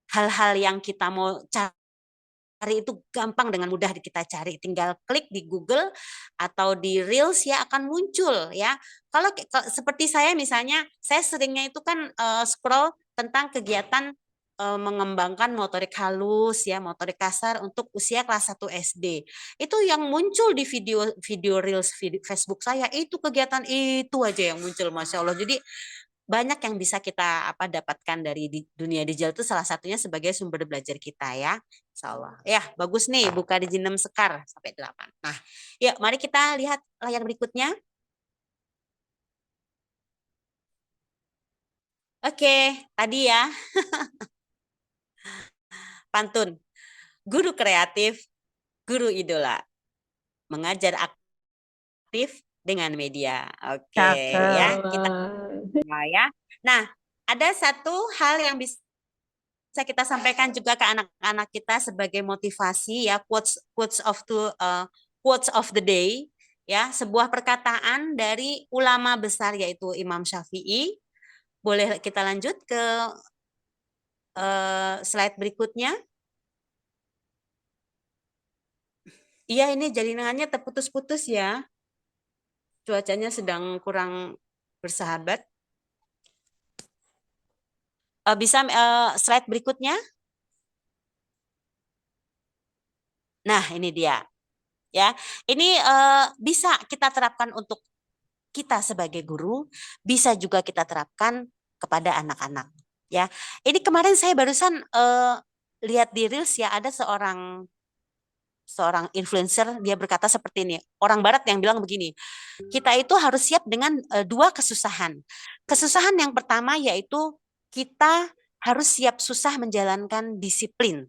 Hal-hal yang kita mau cari itu gampang, dengan mudah kita cari, tinggal klik di Google atau di Reels ya akan muncul ya. Kalau seperti saya misalnya, saya seringnya itu kan scroll tentang kegiatan mengembangkan motorik halus ya, motorik kasar untuk usia kelas 1 SD. Itu yang muncul di video Reels Facebook saya, itu kegiatan itu aja yang muncul, Masya Allah. Jadi banyak yang bisa kita dapatkan dari dunia digital, itu salah satunya sebagai sumber belajar kita ya. Insya Allah. Ya, bagus nih, buka di Jinem Sekar sampai 8. Nah, yuk mari kita lihat layar berikutnya. Oke, tadi ya. Pantun. Guru kreatif, guru idola. Mengajar aktif dengan media. Oke, ya. Kita ya. Nah, ada satu hal yang bisa kita sampaikan juga ke anak-anak kita sebagai motivasi ya, quotes of the day ya, sebuah perkataan dari ulama besar yaitu Imam Syafi'i. Boleh kita lanjut ke slide berikutnya. Iya, ini jaringannya terputus-putus ya. Cuacanya sedang kurang bersahabat. Bisa slide berikutnya? Nah, ini dia. Ya, ini bisa kita terapkan untuk kita sebagai guru, bisa juga kita terapkan kepada anak-anak. Ya, ini kemarin saya barusan lihat di Reels ya, ada seorang influencer, dia berkata seperti ini. Orang Barat yang bilang begini, kita itu harus siap dengan dua kesusahan. Kesusahan yang pertama yaitu kita harus siap susah menjalankan disiplin.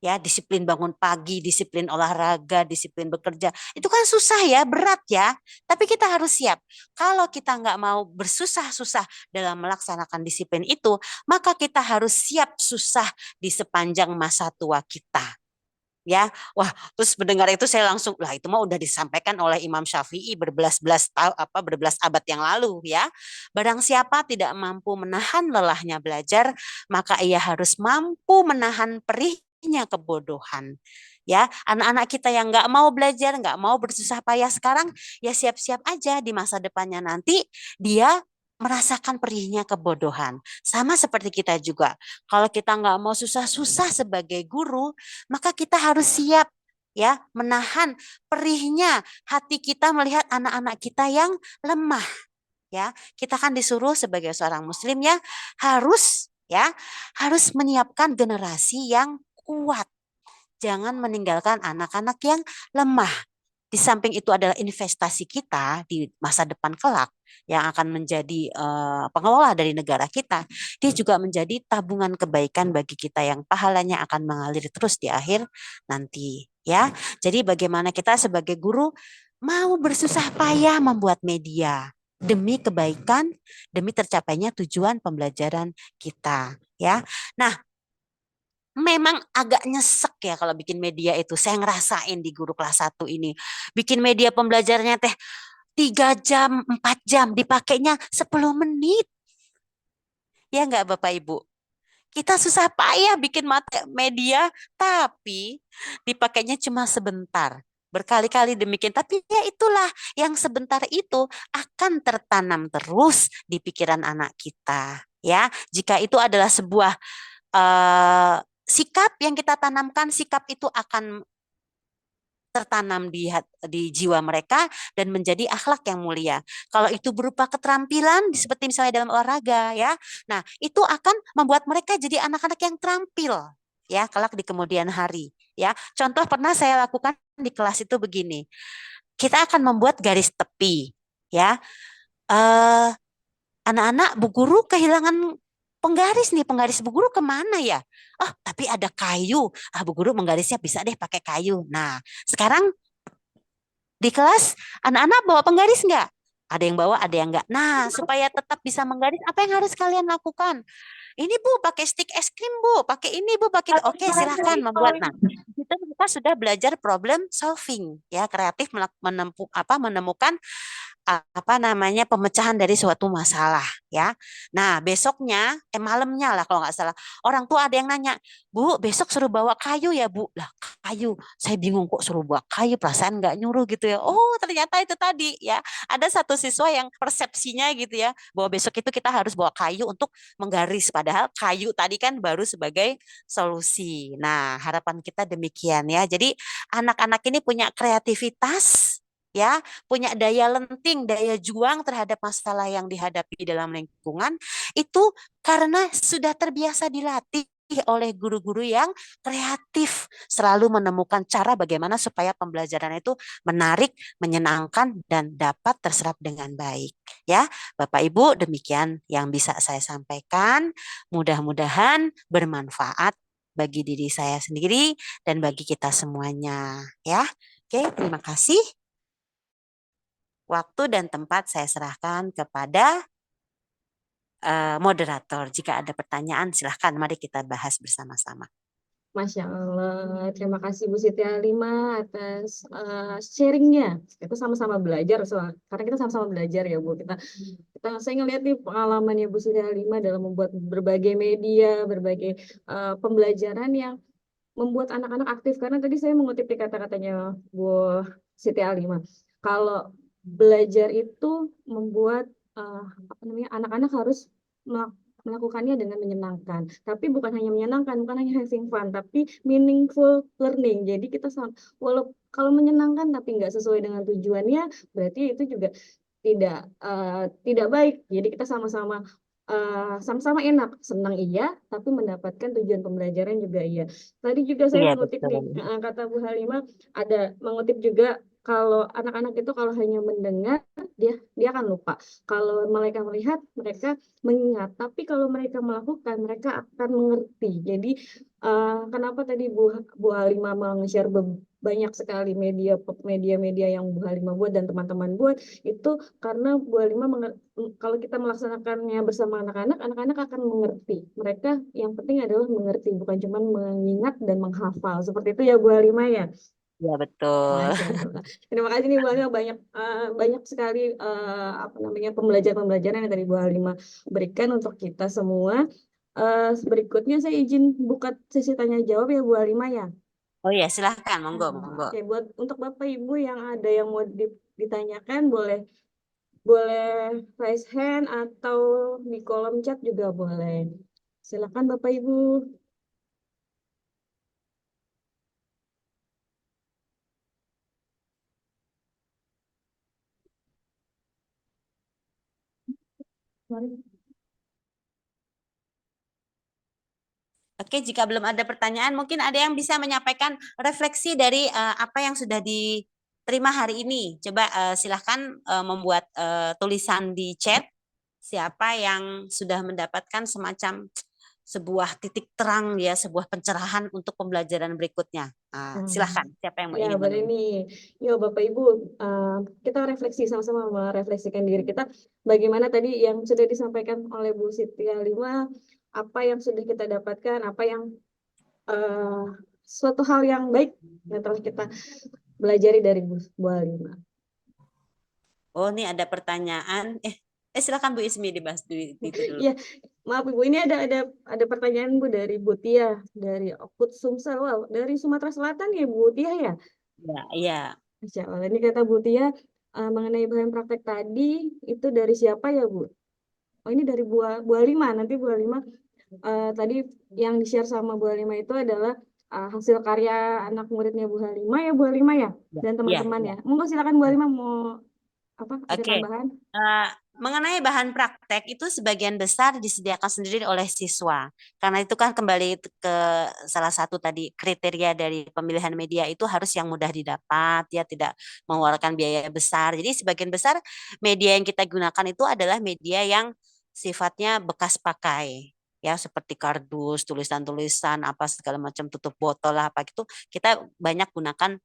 Ya, disiplin bangun pagi, disiplin olahraga, disiplin bekerja. Itu kan susah ya, berat ya. Tapi kita harus siap. Kalau kita nggak mau bersusah-susah dalam melaksanakan disiplin itu, maka kita harus siap susah di sepanjang masa tua kita. Ya, wah, terus mendengar itu saya langsung, lah itu mah udah disampaikan oleh Imam Syafi'i berbelas-belas abad yang lalu ya. Barang siapa tidak mampu menahan lelahnya belajar, maka ia harus mampu menahan perihnya kebodohan. Ya, anak-anak kita yang nggak mau belajar, nggak mau bersusah payah sekarang, ya siap-siap aja di masa depannya nanti dia merasakan perihnya kebodohan. Sama seperti kita juga. Kalau kita nggak mau susah-susah sebagai guru, maka kita harus siap ya menahan perihnya hati kita melihat anak-anak kita yang lemah. Ya, kita kan disuruh sebagai seorang muslim ya harus menyiapkan generasi yang kuat. Jangan meninggalkan anak-anak yang lemah. Di samping itu adalah investasi kita di masa depan kelak yang akan menjadi pengelola dari negara kita. Dia juga menjadi tabungan kebaikan bagi kita yang pahalanya akan mengalir terus di akhir nanti. Ya, jadi bagaimana kita sebagai guru mau bersusah payah membuat media demi kebaikan, demi tercapainya tujuan pembelajaran kita. Ya, nah. Memang agak nyesek ya kalau bikin media itu. Saya ngerasain di guru kelas 1 ini. Bikin media pembelajarannya 3 jam, 4 jam. Dipakainya 10 menit. Ya enggak Bapak Ibu? Kita susah payah bikin media, tapi dipakainya cuma sebentar. Berkali-kali demikian. Tapi ya itulah, yang sebentar itu akan tertanam terus di pikiran anak kita. Ya, jika itu adalah sebuah sikap yang kita tanamkan, sikap itu akan tertanam di jiwa mereka dan menjadi akhlak yang mulia. Kalau itu berupa keterampilan seperti misalnya dalam olahraga ya. Nah, itu akan membuat mereka jadi anak-anak yang terampil ya kelak di kemudian hari ya. Contoh pernah saya lakukan di kelas itu begini. Kita akan membuat garis tepi ya. Anak-anak Bu Guru kehilangan penggaris Bu Guru kemana ya? Oh, tapi ada kayu. Bu Guru menggarisnya bisa deh pakai kayu. Nah, sekarang di kelas anak-anak bawa penggaris nggak? Ada yang bawa, ada yang nggak. Nah, supaya tetap bisa menggaris, apa yang harus kalian lakukan? ini Bu pakai stick es krim Bu, pakai ini Bu, pakai oke silahkan membuat. Nah, itu kita sudah belajar problem solving ya, kreatif menemukan apa namanya pemecahan dari suatu masalah ya. Nah besoknya malamnya lah kalau nggak salah orang tua ada yang nanya, Bu besok suruh bawa kayu ya Bu. Lah kayu, saya bingung kok suruh bawa kayu, perasaan nggak nyuruh gitu ya. Oh ternyata itu tadi ya, ada satu siswa yang persepsinya gitu ya, bahwa besok itu kita harus bawa kayu untuk menggaris, padahal kayu tadi kan baru sebagai solusi. Nah harapan kita demikian ya, jadi anak-anak ini punya kreativitas ya, punya daya lenting, daya juang terhadap masalah yang dihadapi dalam lingkungan itu karena sudah terbiasa dilatih oleh guru-guru yang kreatif, selalu menemukan cara bagaimana supaya pembelajaran itu menarik, menyenangkan, dan dapat terserap dengan baik. Ya, Bapak Ibu, demikian yang bisa saya sampaikan. Mudah-mudahan bermanfaat bagi diri saya sendiri dan bagi kita semuanya. Ya, oke, terima kasih. Waktu dan tempat saya serahkan kepada moderator. Jika ada pertanyaan, silahkan mari kita bahas bersama-sama. Masya Allah, terima kasih Bu Siti Alima atas sharingnya. Kita sama-sama belajar karena kita sama-sama belajar ya Bu. Saya ngelihat nih pengalamannya Bu Siti Alima dalam membuat berbagai media, berbagai pembelajaran yang membuat anak-anak aktif. Karena tadi saya mengutip di kata-katanya Bu Siti Alima, kalau belajar itu membuat apa namanya, anak-anak harus melakukannya dengan menyenangkan. Tapi bukan hanya menyenangkan, bukan hanya having fun, tapi meaningful learning. Jadi kita walau kalau menyenangkan tapi nggak sesuai dengan tujuannya, berarti itu juga tidak baik. Jadi kita sama-sama sama-sama enak, senang iya, tapi mendapatkan tujuan pembelajaran juga iya. Tadi juga saya Iya mengutip nih betul. kata Bu Halimah, ada mengutip juga kalau anak-anak itu kalau hanya mendengar dia akan lupa. Kalau mereka melihat mereka mengingat, tapi kalau mereka melakukan mereka akan mengerti. Jadi kenapa tadi Bu Halimah meng-share banyak sekali media yang Bu Halimah buat dan teman-teman buat itu karena Bu Halimah kalau kita melaksanakannya bersama anak-anak, anak-anak akan mengerti. Mereka yang penting adalah mengerti, bukan cuma mengingat dan menghafal. Seperti itu ya Bu Halimah ya. Iya betul. Masya Allah. Terima kasih nih Bu Halimah, banyak sekali apa namanya pembelajaran yang dari Bu Halimah berikan untuk kita semua. Berikutnya saya izin buka sesi tanya jawab ya Bu Halimah ya. Oh iya silahkan, monggo, monggo. Oke, buat untuk Bapak Ibu yang ada yang mau ditanyakan boleh boleh raise hand atau di kolom chat juga boleh. Silakan Bapak Ibu. Mari. Oke, jika belum ada pertanyaan, mungkin ada yang bisa menyampaikan refleksi dari apa yang sudah diterima hari ini. Coba silahkan membuat tulisan di chat siapa yang sudah mendapatkan semacam sebuah titik terang ya, sebuah pencerahan untuk pembelajaran berikutnya. Silahkan, siapa yang mau Ya, ingin boleh menulis? nih. Yuk, Bapak Ibu, kita refleksi sama-sama merefleksikan diri kita. Bagaimana tadi yang sudah disampaikan oleh Bu Siti Alima, apa yang sudah kita dapatkan, apa yang suatu hal yang baik yang telah kita belajari dari Bu Alima. Oh, ini ada pertanyaan. Silakan Bu Ismi dibahas itu dulu. Iya, maaf Ibu, ini ada pertanyaan Bu dari Bu Tia dari Okut Sumsel. Wow, dari Sumatera Selatan ya Bu Tia ya? Ya, iya. Masya Allah. Ini kata Bu Tia mengenai bahan praktek tadi itu dari siapa ya Bu? Oh ini dari Bu Alima. Nanti Bu Alima tadi yang di-share sama Bu Alima itu adalah hasil karya anak muridnya Bu Halima ya Bu Halima ya? Dan teman-teman ya. Monggo silakan Bu Halima mau apa? Ada Oke. tambahan? Mengenai bahan praktek itu sebagian besar disediakan sendiri oleh siswa. Karena itu kan kembali ke salah satu tadi kriteria dari pemilihan media itu harus yang mudah didapat, ya tidak mengeluarkan biaya besar. Jadi sebagian besar media yang kita gunakan itu adalah media yang sifatnya bekas pakai. Ya seperti kardus, tulisan-tulisan, apa segala macam tutup botol lah apa gitu. Kita banyak gunakan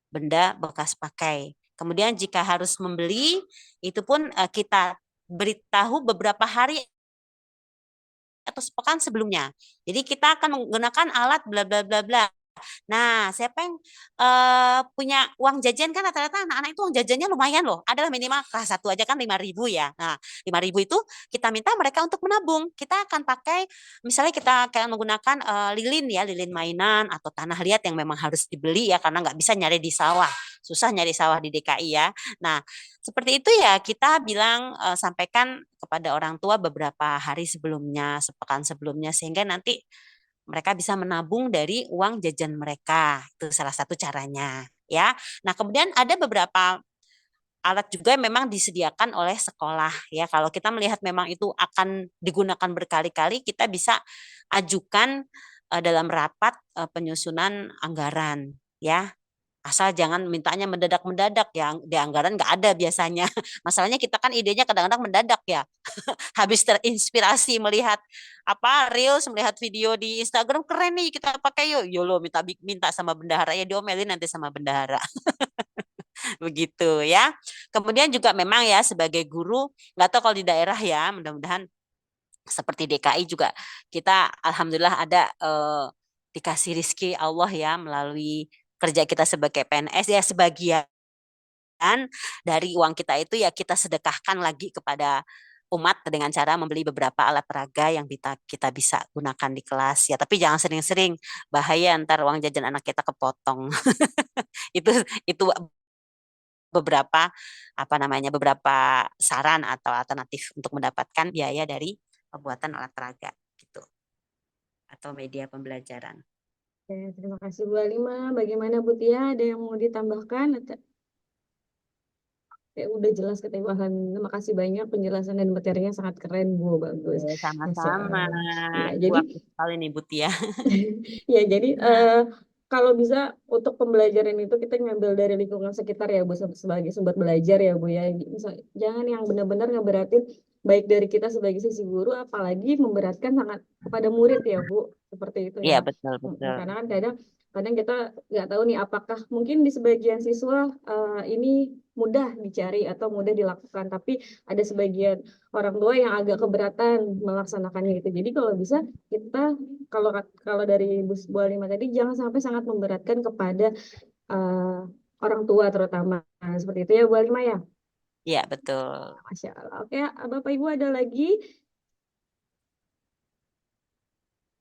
benda bekas pakai. Kemudian jika harus membeli, itu pun kita beritahu beberapa hari atau sepekan sebelumnya. Jadi kita akan menggunakan alat bla bla bla bla. Nah, siapa yang punya uang jajan kan rata-rata anak-anak itu uang jajannya lumayan loh. Adalah minimal kelas 1 aja kan 5.000 ya. Nah, 5.000 itu kita minta mereka untuk menabung. Kita akan pakai misalnya kita akan menggunakan lilin ya, lilin mainan atau tanah liat yang memang harus dibeli ya karena nggak bisa nyari di sawah. Susah nyari sawah di DKI ya. Nah, seperti itu ya kita bilang sampaikan kepada orang tua beberapa hari sebelumnya, sepekan sebelumnya sehingga nanti mereka bisa menabung dari uang jajan mereka. Itu salah satu caranya, ya. Nah, kemudian ada beberapa alat juga yang memang disediakan oleh sekolah, ya. Kalau kita melihat memang itu akan digunakan berkali-kali, kita bisa ajukan dalam rapat penyusunan anggaran, ya. Asal jangan mintanya mendadak-mendadak ya, di anggaran nggak ada biasanya. Masalahnya kita kan idenya kadang-kadang mendadak ya. Habis terinspirasi melihat apa reels, melihat video di Instagram keren nih kita pakai yuk. Yolo minta sama bendahara ya diomelin nanti sama bendahara. Begitu ya. Kemudian juga memang ya sebagai guru nggak tahu kalau di daerah ya, mudah-mudahan seperti DKI juga kita alhamdulillah ada dikasih rizki Allah ya melalui kerja kita sebagai PNS ya sebagian dari uang kita itu ya kita sedekahkan lagi kepada umat dengan cara membeli beberapa alat peraga yang kita bisa gunakan di kelas ya tapi jangan sering-sering bahaya ntar uang jajan anak kita kepotong itu beberapa apa namanya beberapa saran atau alternatif untuk mendapatkan biaya dari pembuatan alat peraga gitu atau media pembelajaran. Oke, terima kasih Bu Alima. Bagaimana Bu Tia? Ada yang mau ditambahkan? Udah jelas katanya Bu. Terima kasih banyak penjelasan dan materinya sangat keren Bu. Bagus. Masya Sama-sama. Allah. Ya, Ibu jadi aktif sekali nih Bu Tia. ya jadi kalau bisa untuk pembelajaran itu kita ngambil dari lingkungan sekitar ya Bu sebagai sumber belajar ya Bu ya. Jangan yang benar-benar ngeberatin baik dari kita sebagai sisi guru apalagi memberatkan sangat kepada murid ya Bu. Seperti itu Iya ya. betul betul. Karena kan kadang kita nggak tahu nih apakah mungkin di sebagian siswa ini mudah dicari atau mudah dilakukan tapi ada sebagian orang tua yang agak keberatan melaksanakannya gitu. Jadi kalau bisa kita kalau kalau dari Bu Alima tadi jangan sampai sangat memberatkan kepada eh, orang tua terutama. Nah, seperti itu ya Bu Alima ya. Iya betul. Masya Allah. Oke, Bapak Ibu ada lagi?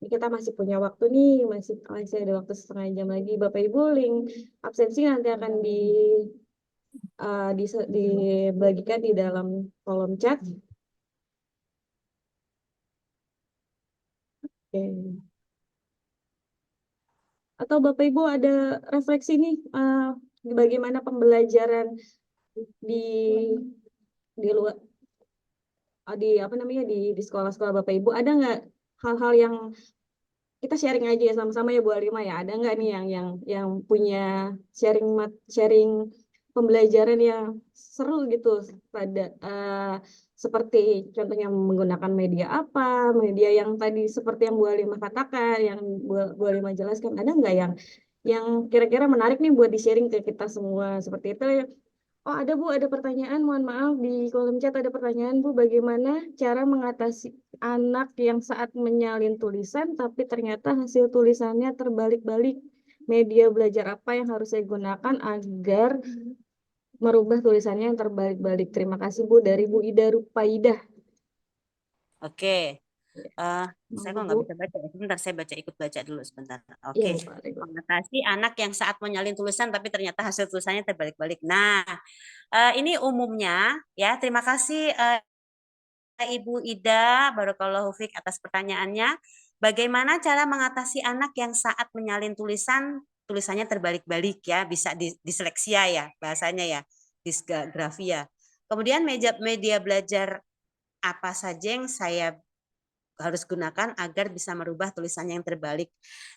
Ini kita masih punya waktu nih, masih ada waktu setengah jam lagi. Bapak Ibu link absensi nanti akan dibagikan di dalam kolom chat. Oke. Atau Bapak Ibu ada refleksi nih bagaimana pembelajaran di luar di apa namanya di sekolah-sekolah Bapak Ibu ada nggak hal-hal yang kita sharing aja ya sama-sama ya Bu Alima ya ada nggak nih yang punya sharing pembelajaran yang seru gitu pada seperti contohnya menggunakan media apa media yang tadi seperti yang Bu Alima katakan yang Bu Alima jelaskan ada nggak yang kira-kira menarik nih buat di-sharing ke kita semua seperti itu ya. Oh ada Bu, ada pertanyaan, mohon maaf di kolom chat ada pertanyaan Bu, bagaimana cara mengatasi anak yang saat menyalin tulisan tapi ternyata hasil tulisannya terbalik-balik? Media belajar apa yang harus saya gunakan agar merubah tulisannya yang terbalik-balik? Terima kasih Bu, dari Bu Ida Rupaidah. Oke. Saya kok nggak Bu. bisa baca. Sebentar, saya ikut baca dulu sebentar. Iya, Oke. Pak. Mengatasi anak yang saat menyalin tulisan tapi ternyata hasil tulisannya terbalik-balik. Nah, ini umumnya ya. Terima kasih Ibu Ida Barakallahu Fik atas pertanyaannya. Bagaimana cara mengatasi anak yang saat menyalin tulisannya terbalik-balik ya, bisa disleksia ya bahasanya ya, disgrafia. Kemudian media belajar apa saja yang saya harus gunakan agar bisa merubah tulisannya yang terbalik.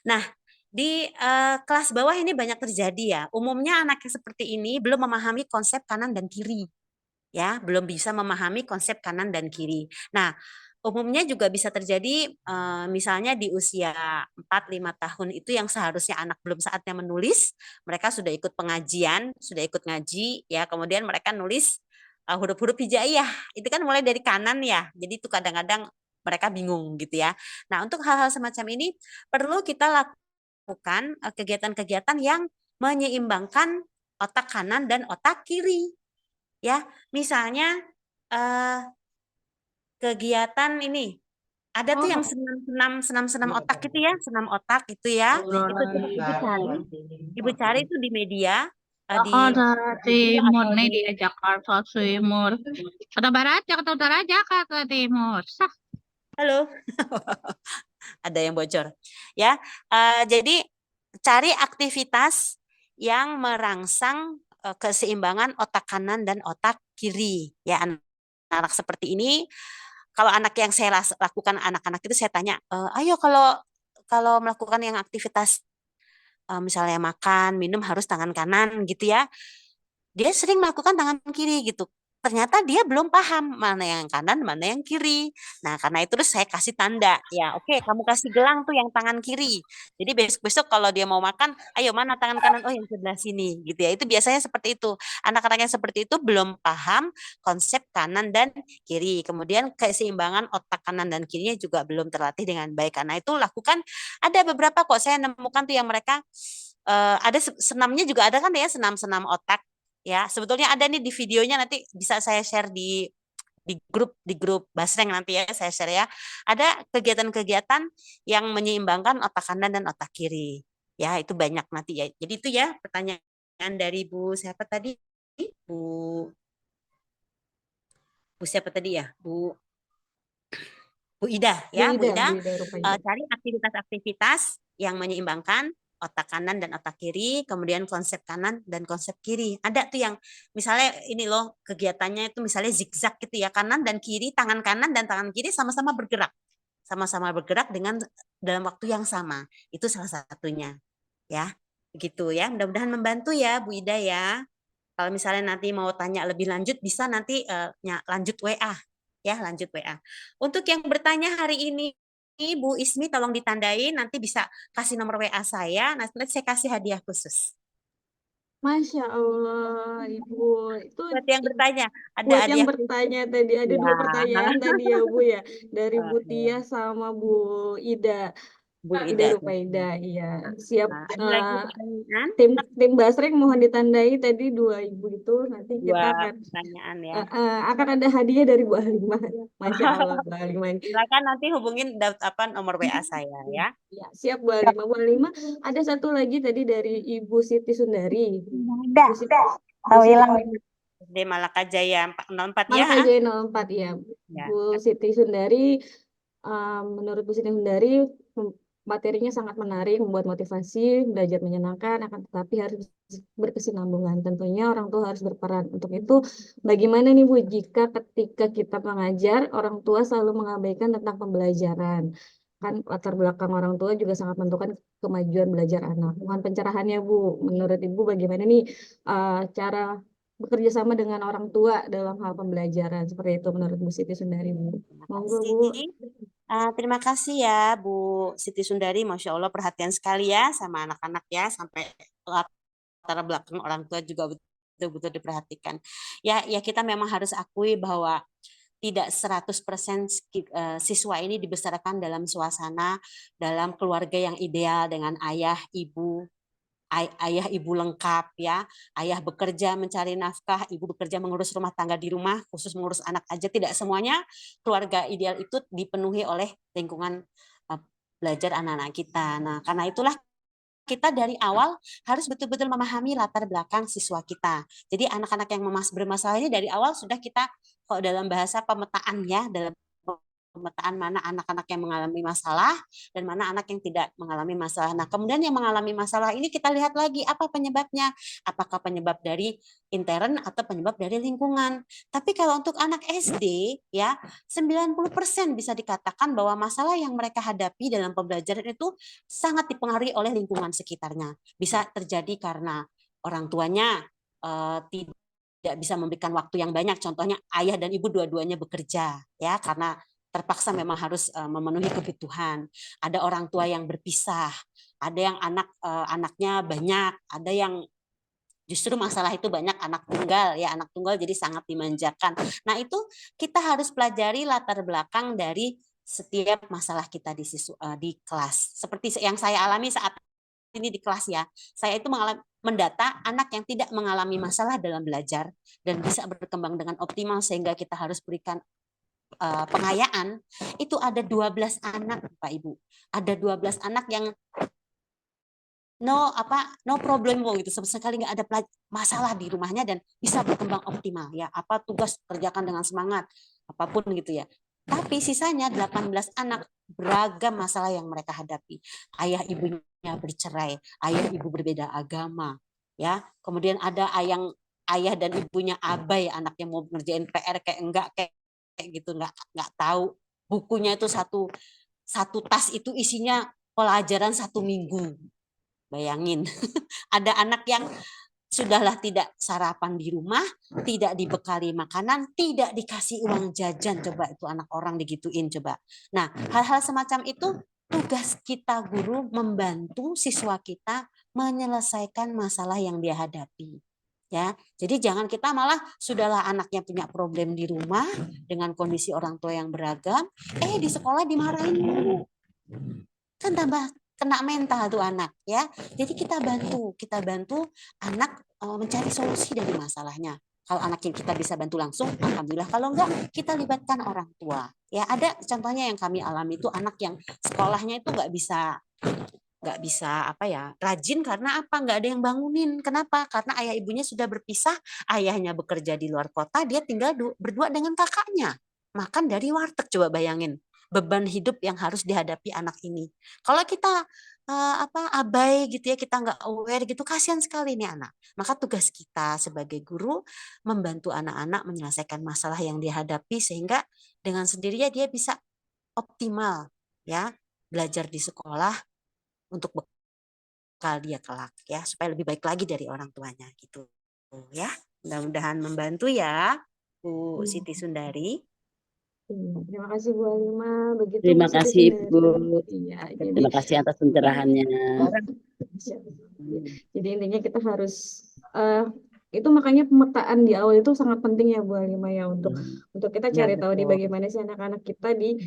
Nah, di kelas bawah ini banyak terjadi ya. Umumnya anak yang seperti ini belum memahami konsep kanan dan kiri. Ya, belum bisa memahami konsep kanan dan kiri. Nah, umumnya juga bisa terjadi misalnya di usia 4-5 tahun itu yang seharusnya anak belum saatnya menulis, mereka sudah ikut pengajian, sudah ikut ngaji ya, kemudian mereka nulis huruf-huruf hijaiyah. Itu kan mulai dari kanan ya. Jadi itu kadang-kadang mereka bingung gitu ya. Nah, untuk hal-hal semacam ini perlu kita lakukan kegiatan-kegiatan yang menyeimbangkan otak kanan dan otak kiri. Ya, misalnya kegiatan ini ada tuh yang senam otak gitu ya, senam otak itu ya. Itu ibu cari itu di media, di Jakarta Google Timur atau nih di dia Jakarta Timur. Jakarta Barat, Jakarta Utara, Jakarta Timur. Sah. halo. Ada yang bocor. Ya, jadi cari aktivitas yang merangsang keseimbangan otak kanan dan otak kiri. Ya, anak-anak seperti ini. Kalau anak yang saya lakukan anak-anak itu saya tanya, ayo kalau melakukan yang aktivitas misalnya makan, minum harus tangan kanan gitu ya. Dia sering melakukan tangan kiri gitu. Ternyata dia belum paham mana yang kanan, mana yang kiri. Nah, karena itu terus saya kasih tanda. Ya, oke, kamu kasih gelang tuh yang tangan kiri. Jadi besok-besok kalau dia mau makan, ayo mana tangan kanan? Oh, yang sebelah sini gitu ya. Itu biasanya seperti itu. Anak-anak yang seperti itu belum paham konsep kanan dan kiri. Kemudian keseimbangan otak kanan dan kirinya juga belum terlatih dengan baik. Karena itu lakukan, ada beberapa kok saya nemukan tuh yang mereka ada senamnya juga ada kan ya, senam-senam otak. Ya, sebetulnya ada nih di videonya, nanti bisa saya share di grup Basreng nanti ya, saya share ya. Ada kegiatan-kegiatan yang menyeimbangkan otak kanan dan otak kiri. Ya, itu banyak nanti ya. Jadi itu ya pertanyaan dari Bu siapa tadi? Bu siapa tadi ya? Bu Ida ya, Bu Ida. Rupanya. Cari aktivitas-aktivitas yang menyeimbangkan otak kanan dan otak kiri, kemudian konsep kanan dan konsep kiri. Ada tuh yang misalnya ini loh kegiatannya itu misalnya zigzag gitu ya, kanan dan kiri, tangan kanan dan tangan kiri sama-sama bergerak. Sama-sama bergerak dengan dalam waktu yang sama. Itu salah satunya. Ya, begitu ya. Mudah-mudahan membantu ya Bu Ida ya. Kalau misalnya nanti mau tanya lebih lanjut bisa nanti lanjut WA. Ya, lanjut WA. Untuk yang bertanya hari ini Bu Ismi tolong ditandai, nanti bisa kasih nomor WA saya, nanti saya kasih hadiah khusus. Masya Allah, Ibu. Itu Buat yang bertanya, ada buat yang hadiah bertanya tadi, ada ya. 2 pertanyaan tadi ya, Bu ya. Dari Bu Oke. Tia sama Bu Ida. Bu Ida Ida. Rupaida, iya. Siap. Nah, ada lagi pertanyaan? Tim Basreng mohon ditandai tadi 2 Ibu itu. Nanti kita 2 akan pertanyaan ya. akan ada hadiah dari Bu Halimah. Masya Allah, Bu Halimah. Silakan nanti hubungin nomor WA saya ya. Ya, siap Bu Halimah. Bu Halimah, ada satu lagi tadi dari Ibu Siti Sundari. Tahu hilang. SD Malaka Jaya 04 ya. Malaka Jaya 04 ya. Ya. Bu Siti Sundari, menurut Bu Siti Sundari materinya sangat menarik, membuat motivasi, belajar menyenangkan, akan tetapi harus berkesinambungan. Tentunya orang tua harus berperan. Untuk itu, bagaimana nih Bu, jika ketika kita mengajar, orang tua selalu mengabaikan tentang pembelajaran? Kan latar belakang orang tua juga sangat menentukan kemajuan belajar anak. Mohon pencerahannya Bu. Menurut Ibu bagaimana nih cara bekerja sama dengan orang tua dalam hal pembelajaran? Seperti itu menurut Bu Siti Sundari, Bu. Monggo Bu. Terima kasih ya Bu Siti Sundari, Masya Allah perhatian sekali ya sama anak-anak ya, sampai latar belakang orang tua juga betul-betul diperhatikan. Ya kita memang harus akui bahwa tidak 100% siswa ini dibesarkan dalam suasana, dalam keluarga yang ideal dengan ayah, ibu lengkap ya, ayah bekerja mencari nafkah, ibu bekerja mengurus rumah tangga di rumah, khusus mengurus anak aja. Tidak semuanya keluarga ideal itu dipenuhi oleh lingkungan belajar anak-anak kita. Nah, karena itulah kita dari awal harus betul-betul memahami latar belakang siswa kita. Jadi anak-anak yang bermasalah ini dari awal sudah kita, kok dalam bahasa pemetaan ya, dalam pemetaan mana anak-anak yang mengalami masalah dan mana anak yang tidak mengalami masalah. Nah, kemudian yang mengalami masalah ini kita lihat lagi apa penyebabnya. Apakah penyebab dari intern atau penyebab dari lingkungan. Tapi kalau untuk anak SD ya 90% bisa dikatakan bahwa masalah yang mereka hadapi dalam pembelajaran itu sangat dipengaruhi oleh lingkungan sekitarnya. Bisa terjadi karena orang tuanya tidak bisa memberikan waktu yang banyak. Contohnya ayah dan ibu dua-duanya bekerja ya, karena terpaksa memang harus memenuhi kebutuhan. Ada orang tua yang berpisah, ada yang anaknya banyak, ada yang justru masalah itu banyak anak tunggal ya, anak tunggal jadi sangat dimanjakan. Nah, itu kita harus pelajari latar belakang dari setiap masalah kita di kelas. Seperti yang saya alami saat ini di kelas ya. Saya itu mendata anak yang tidak mengalami masalah dalam belajar dan bisa berkembang dengan optimal sehingga kita harus berikan pengayaan. Itu ada 12 anak, Pak Ibu. Ada 12 anak yang no problem gitu, sama sekali nggak ada masalah di rumahnya dan bisa berkembang optimal ya, apa tugas kerjakan dengan semangat apapun gitu ya. Tapi sisanya 18 anak beragam masalah yang mereka hadapi. Ayah ibunya bercerai, ayah ibu berbeda agama ya, kemudian ada ayah dan ibunya abai, anaknya mau ngerjain PR kayak gitu, nggak tahu. Bukunya itu satu tas itu isinya pelajaran 1 minggu. Bayangin, ada anak yang sudahlah tidak sarapan di rumah, tidak dibekali makanan, tidak dikasih uang jajan. Coba itu anak orang digituin coba. Nah, hal-hal semacam itu tugas kita guru membantu siswa kita menyelesaikan masalah yang dia hadapi. Ya, jadi jangan kita malah sudahlah anaknya punya problem di rumah dengan kondisi orang tua yang beragam, di sekolah dimarahin guru. Kan tambah kena mental tuh anak ya. Jadi kita bantu anak mencari solusi dari masalahnya. Kalau anak yang kita bisa bantu langsung, alhamdulillah. Kalau enggak, kita libatkan orang tua. Ya, ada contohnya yang kami alami itu anak yang sekolahnya itu nggak bisa rajin karena apa? Nggak ada yang bangunin. Kenapa? Karena ayah ibunya sudah berpisah, ayahnya bekerja di luar kota, dia tinggal berdua dengan kakaknya. Makan dari warteg, coba bayangin beban hidup yang harus dihadapi anak ini. Kalau kita abai gitu ya, kita nggak aware gitu, kasihan sekali nih anak. Maka tugas kita sebagai guru membantu anak-anak menyelesaikan masalah yang dihadapi sehingga dengan sendirinya dia bisa optimal ya belajar di sekolah untuk bekal dia kelak ya, supaya lebih baik lagi dari orang tuanya gitu ya. Mudah-mudahan membantu ya Bu Siti Sundari. Terima kasih Bu Alima. Begitu Terima Bu Siti kasih Sundari. Ibu. Iya, Terima kasih atas pencerahannya. Jadi intinya kita harus itu makanya pemetaan di awal itu sangat penting ya Bu Alima ya, untuk kita Ya, cari tahu di betul. bagaimana sih anak-anak kita di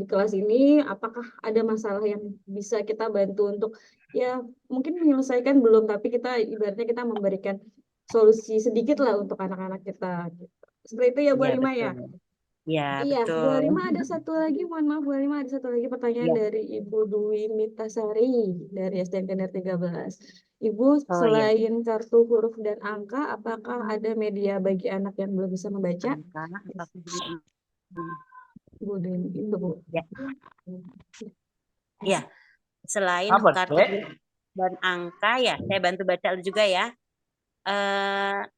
kelas ini, apakah ada masalah yang bisa kita bantu untuk ya mungkin menyelesaikan belum, tapi kita ibaratnya kita memberikan solusi sedikit lah untuk anak-anak kita gitu. Seperti itu ya Bu Iya, Alima ya. betul. Ya, Iya, Bu betul. Alima ada satu lagi, mohon maaf Bu Alima, ada satu lagi pertanyaan Iya. dari Ibu Dwi Mitasari dari SDN Kendar 13. Ibu, Oh, iya. selain kartu huruf dan angka, apakah ada media bagi anak yang belum bisa membaca? Bu Dwi, itu Bu. Ya. Iya. Selain Apa, kartu Dek? huruf dan angka ya, saya bantu baca juga ya.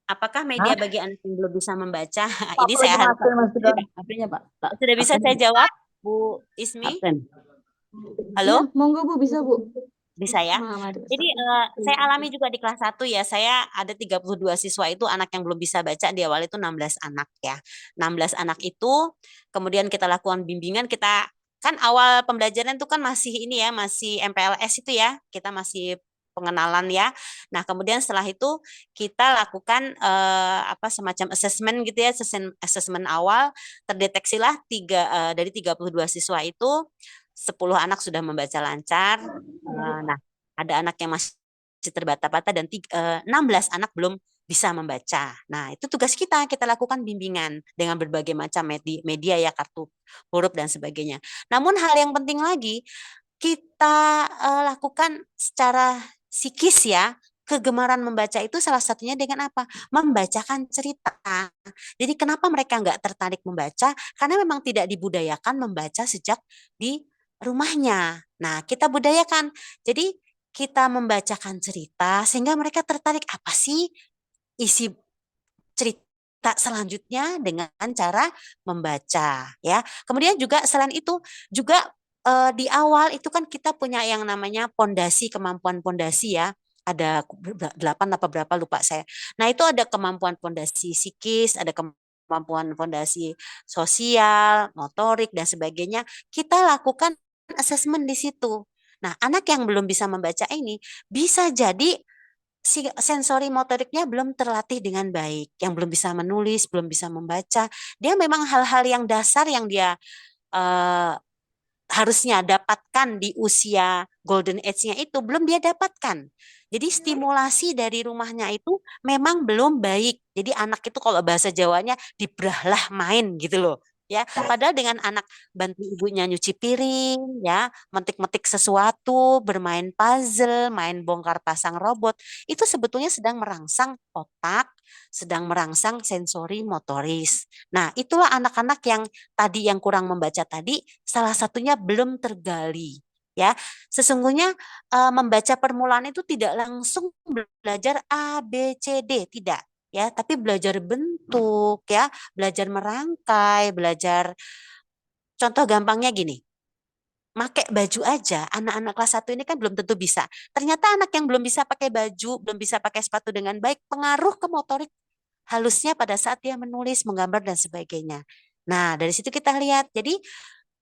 Apakah media bagi anak yang belum bisa membaca? Ini saya harus sudah bisa saya jawab, Bu Ismi. Halo? Ya, monggo Bu, bisa Bu. Bisa ya. Jadi saya alami juga di kelas 1 ya. Saya ada 32 siswa itu anak yang belum bisa baca, di awal itu 16 anak ya. 16 anak itu kemudian kita lakukan bimbingan, kita kan awal pembelajaran itu kan masih ini ya, masih MPLS itu ya. Kita masih pengenalan ya. Nah, kemudian setelah itu kita lakukan semacam assessment gitu ya, assessment awal, terdeteksilah dari 32 siswa itu 10 anak sudah membaca lancar. Nah, ada anak yang masih terbata-bata dan 16 anak belum bisa membaca. Nah, itu tugas kita lakukan bimbingan dengan berbagai macam media ya, kartu huruf dan sebagainya. Namun hal yang penting lagi, kita lakukan secara psikis ya. Kegemaran membaca itu salah satunya dengan apa? Membacakan cerita. Jadi kenapa mereka nggak tertarik membaca? Karena memang tidak dibudayakan membaca sejak di rumahnya. Nah, kita budayakan. Jadi kita membacakan cerita sehingga mereka tertarik, apa sih isi cerita selanjutnya dengan cara membaca ya. Kemudian juga selain itu juga di awal itu kan kita punya yang namanya pondasi, kemampuan pondasi ya. Ada 8 apa berapa lupa saya. Nah, itu ada kemampuan pondasi psikis, ada kemampuan pondasi sosial, motorik dan sebagainya. Kita lakukan assessment di situ. Nah, anak yang belum bisa membaca ini bisa jadi sensori motoriknya belum terlatih dengan baik, yang belum bisa menulis, belum bisa membaca. Dia memang hal-hal yang dasar yang dia eh, harusnya dapatkan di usia golden age-nya itu belum dia dapatkan. Jadi stimulasi dari rumahnya itu memang belum baik. Jadi anak itu kalau bahasa Jawanya dibrahlah main gitu loh. Ya, padahal dengan anak bantu ibunya nyuci piring, ya, metik-metik sesuatu, bermain puzzle, main bongkar pasang robot, itu sebetulnya sedang merangsang otak, sedang merangsang sensori motoris. Nah, itulah anak-anak yang tadi yang kurang membaca tadi, salah satunya belum tergali. Ya, sesungguhnya membaca permulaan itu tidak langsung belajar A, B, C, D, tidak. Ya, tapi belajar bentuk, ya, belajar merangkai, belajar. Contoh gampangnya gini, pakai baju aja, anak-anak kelas 1 ini kan belum tentu bisa. Ternyata anak yang belum bisa pakai baju, belum bisa pakai sepatu dengan baik, pengaruh ke motorik halusnya pada saat dia menulis, menggambar, dan sebagainya. Nah, dari situ kita lihat. Jadi,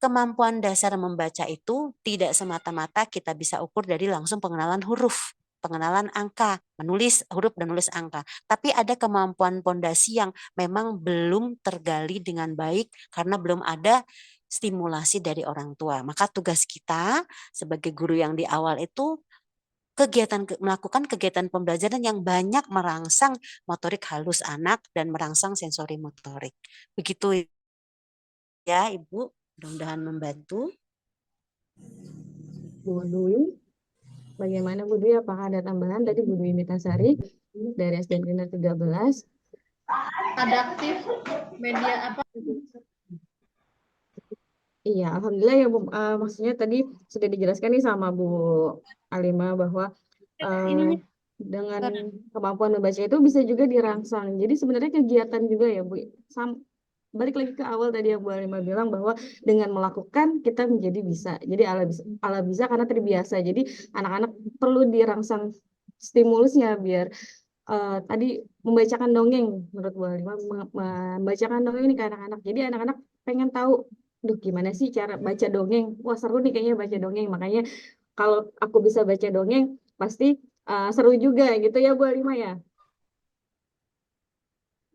kemampuan dasar membaca itu tidak semata-mata kita bisa ukur dari langsung pengenalan huruf, pengenalan angka, menulis huruf dan nulis angka. Tapi ada kemampuan pondasi yang memang belum tergali dengan baik karena belum ada stimulasi dari orang tua. Maka tugas kita sebagai guru yang di awal itu melakukan kegiatan pembelajaran yang banyak merangsang motorik halus anak dan merangsang sensori motorik. Begitu ya, Ibu. Mudah-mudahan membantu. Bu Dwi, bagaimana Bu Dwi? Apakah ada tambahan tadi Bu Dwi Mitasari dari SD Negeri 13? Ada aktif media apa? Iya, alhamdulillah ya Bu. Maksudnya tadi sudah dijelaskan nih sama Bu Alima bahwa dengan kemampuan membaca itu bisa juga dirangsang. Jadi sebenarnya kegiatan juga ya Bu. Balik lagi ke awal tadi yang Bu Alima bilang bahwa dengan melakukan kita menjadi bisa. Jadi ala bisa karena terbiasa. Jadi anak-anak perlu dirangsang stimulusnya biar tadi membacakan dongeng menurut Bu Alima membacakan dongeng ini ke anak-anak. Jadi anak-anak pengen tahu, duh gimana sih cara baca dongeng? Wah seru nih kayaknya baca dongeng. Makanya kalau aku bisa baca dongeng pasti seru juga gitu ya Bu Alima ya.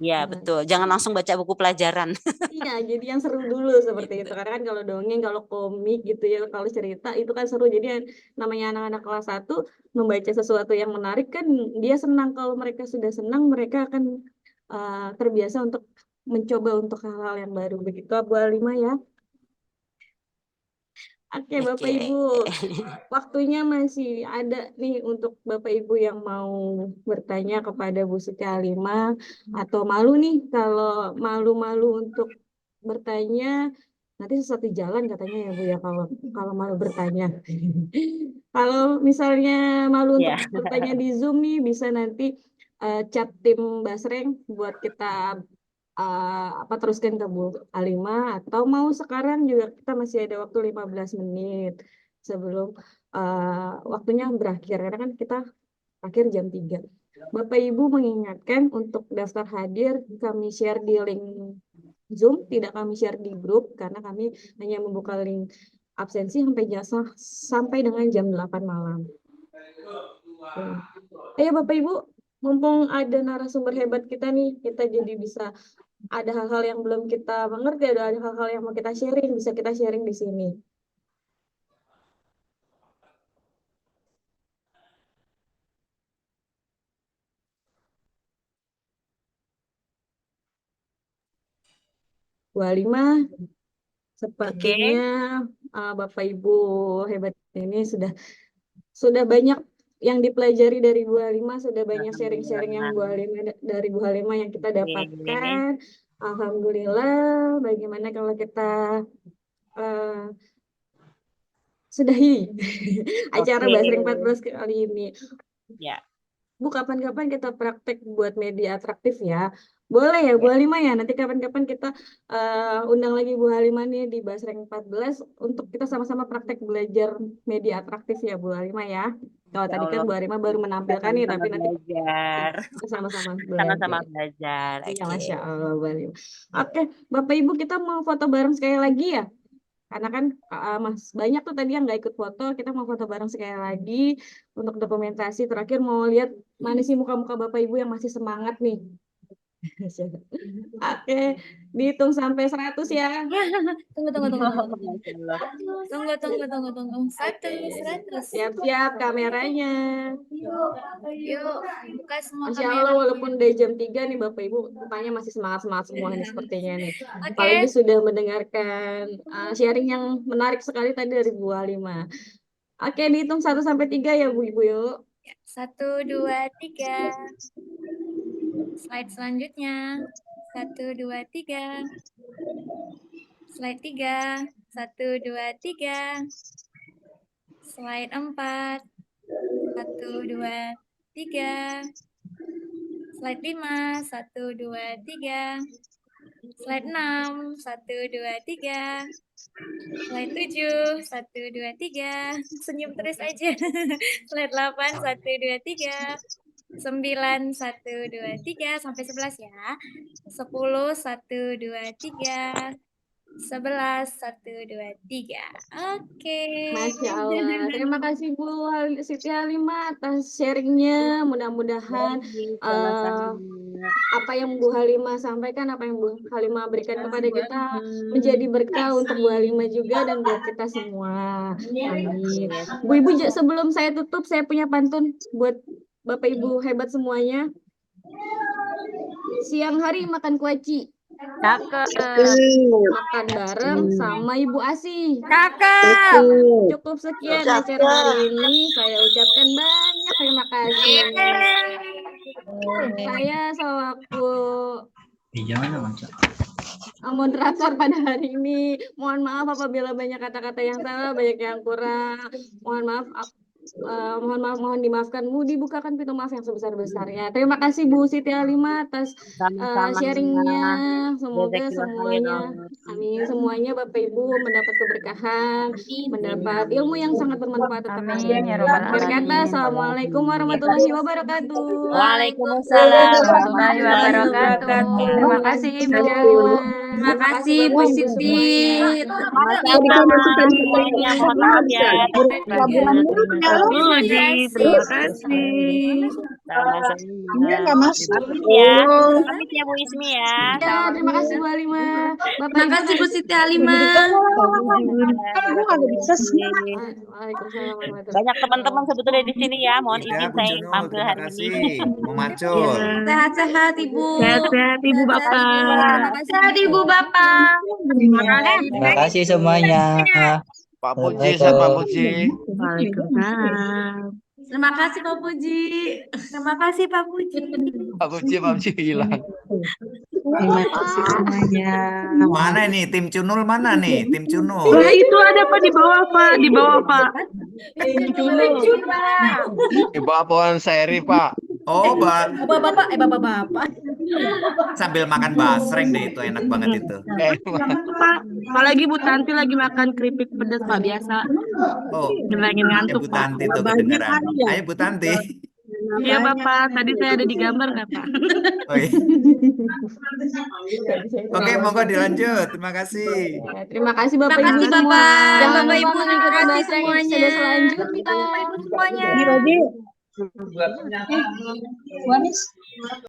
Ya, betul. Jangan langsung baca buku pelajaran. Iya, jadi yang seru dulu seperti itu. Karena kan kalau dongeng, kalau komik gitu ya, kalau cerita itu kan seru. Jadi namanya anak-anak kelas 1 membaca sesuatu yang menarik kan dia senang. Kalau mereka sudah senang, mereka akan terbiasa untuk mencoba untuk hal-hal yang baru. Begitu Bu Alima ya. Oke, Bapak Oke. Ibu, waktunya masih ada nih untuk Bapak Ibu yang mau bertanya kepada Bu Siti Alimah atau malu nih kalau malu-malu untuk bertanya nanti sesat di jalan katanya ya Bu ya kalau kalau malu bertanya. Kalau misalnya malu untuk Ya. bertanya di Zoom nih bisa nanti chat tim Basreng buat kita apa teruskan ke Bu Alima atau mau sekarang juga kita masih ada waktu 15 menit sebelum waktunya berakhir karena kan kita akhir jam 3. Bapak Ibu mengingatkan untuk daftar hadir kami share di link Zoom, tidak kami share di grup karena kami hanya membuka link absensi sampai jasa sampai dengan jam 8 malam. Ayo Bapak Ibu, mumpung ada narasumber hebat kita nih, kita jadi bisa ada hal-hal yang belum kita mengerti, ada hal-hal yang mau kita sharing, bisa kita sharing di sini. Bu Halimah, sepertinya Bapak Ibu hebat ini sudah banyak yang dipelajari dari Bu Halimah, sudah banyak sharing-sharing yang dari Bu Halimah yang kita dapatkan. Alhamdulillah, bagaimana kalau kita sudahi acara Basreng 14 kali ini. Ya. Bu, kapan-kapan kita praktek buat media atraktif ya. Boleh ya Bu Halimah ya, nanti kapan-kapan kita undang lagi Bu Halimah nih di Basreng 14 untuk kita sama-sama praktek belajar media atraktif ya Bu Halimah ya. Kalau tadi kan Bu Halimah baru menampilkan nih, tapi nanti belajar. kita sama-sama Sama-sama belajar. belajar. Iya, Oke. Masya Allah Bu Halimah. Oke, Bapak Ibu kita mau foto bareng sekali lagi ya. Karena kan Mas banyak tuh tadi yang nggak ikut foto, kita mau foto bareng sekali lagi untuk dokumentasi. Terakhir mau lihat mana sih muka-muka Bapak Ibu yang masih semangat nih. Oke, dihitung sampai 100 ya. Tunggu. Tunggu. 100. Siap-siap kameranya. Yuk, buka semua Masya kamera. Allah, walaupun udah jam 3 nih Bapak Ibu, rupanya masih semangat-semangat semua nih sepertinya nih. Oke. Apalagi sudah mendengarkan sharing yang menarik sekali tadi dari Bu Halimah. Oke, dihitung 1 sampai 3 ya Bu Ibu yuk. 1, 2, 3. Slide selanjutnya. 1, 2, 3. Slide 3. 1, 2, 3. Slide 4. 1, 2, 3. Slide 5. 1, 2, 3. Slide 6. 1, 2, 3. Slide 7. 1, 2, 3. Senyum terus aja. Slide 8. 1, 2, 3. 9, 1, 2, 3. Sampai 11 ya. 10, 1, 2, 3. 11, 1, 2, 3. Oke. Masya Allah. Terima kasih Bu Siti Halimah atas sharingnya. Mudah-mudahan apa yang Bu Halimah sampaikan, apa yang Bu Halimah berikan kepada kita menjadi berkah untuk Bu Halimah juga dan buat kita semua. Amin. Bu Ibu, sebelum saya tutup, saya punya pantun buat Bapak Ibu hebat semuanya. Siang hari makan kuaci. Makan bareng sama Ibu Asih. Cukup sekian acara hari ini. Saya ucapkan banyak terima kasih. Saya selaku moderator pada hari ini. Mohon maaf apabila banyak kata-kata yang salah, banyak yang kurang. Mohon maaf. Mohon dimaafkan. Bu, dibukakan pintu maaf yang sebesar-besarnya. Terima kasih Bu Siti Halimah atas sharingnya. Semoga semuanya, amin, semuanya Bapak Ibu mendapat keberkahan, mendapat ilmu yang sangat bermanfaat untuk kalian. Berkata, Assalamualaikum warahmatullahi wabarakatuh. Waalaikumsalam warahmatullahi wabarakatuh. Terima kasih Bu Siti Halimah. Terima kasih Bu Siti. Mohon maaf ya. Terima kasih. Sama-sama. Pamit ya Bu Ismi ya. Ya, terima kasih Bu Halimah. Bapak Terima kasih Bu Siti Halimah. Waalaikumsalam warahmatullahi Banyak teman-teman sebetulnya di sini ya. Mohon Ya, izin Bu saya Junul, tampil terima hari ini. kasih. Mau macul. Sehat-sehat Ibu. Sehat-sehat Ibu Bapak. Terima kasih Ibu Bapak. Terima kasih semuanya. Pak Puji, saya Pak Puji. Waalaikumsalam. Terima kasih Pak Puji. Terima kasih Pak Puji. Pak Puji hilang. Terima kasih semuanya. Mana nih tim Cunul, mana nih tim Cunul? Nah, itu ada Pak di bawah Pak, di bawah Pak. Di bawah pohon seri, Pak. Oh, Bapak-bapak, bapak-bapak. sambil makan basreng deh, itu enak banget itu. Pak, apalagi Bu Tanti lagi makan keripik pedas Pak biasa. Oh, Lagi ya ngantuk Bu Pak. Tanti tuh kedengeran. Ayo Bu Tanti. Iya Bapak, tadi saya ada di gambar nggak Pak? Oh, iya. Oke, monggo dilanjut. Terima kasih. Ya, terima kasih Bapak Terima Ibu kasih semua. Bapak. Jangan Bapak lupa Ibu, mengikuti terima kasih bahasa semuanya. episode selanjutnya. Bapak Ibu semuanya.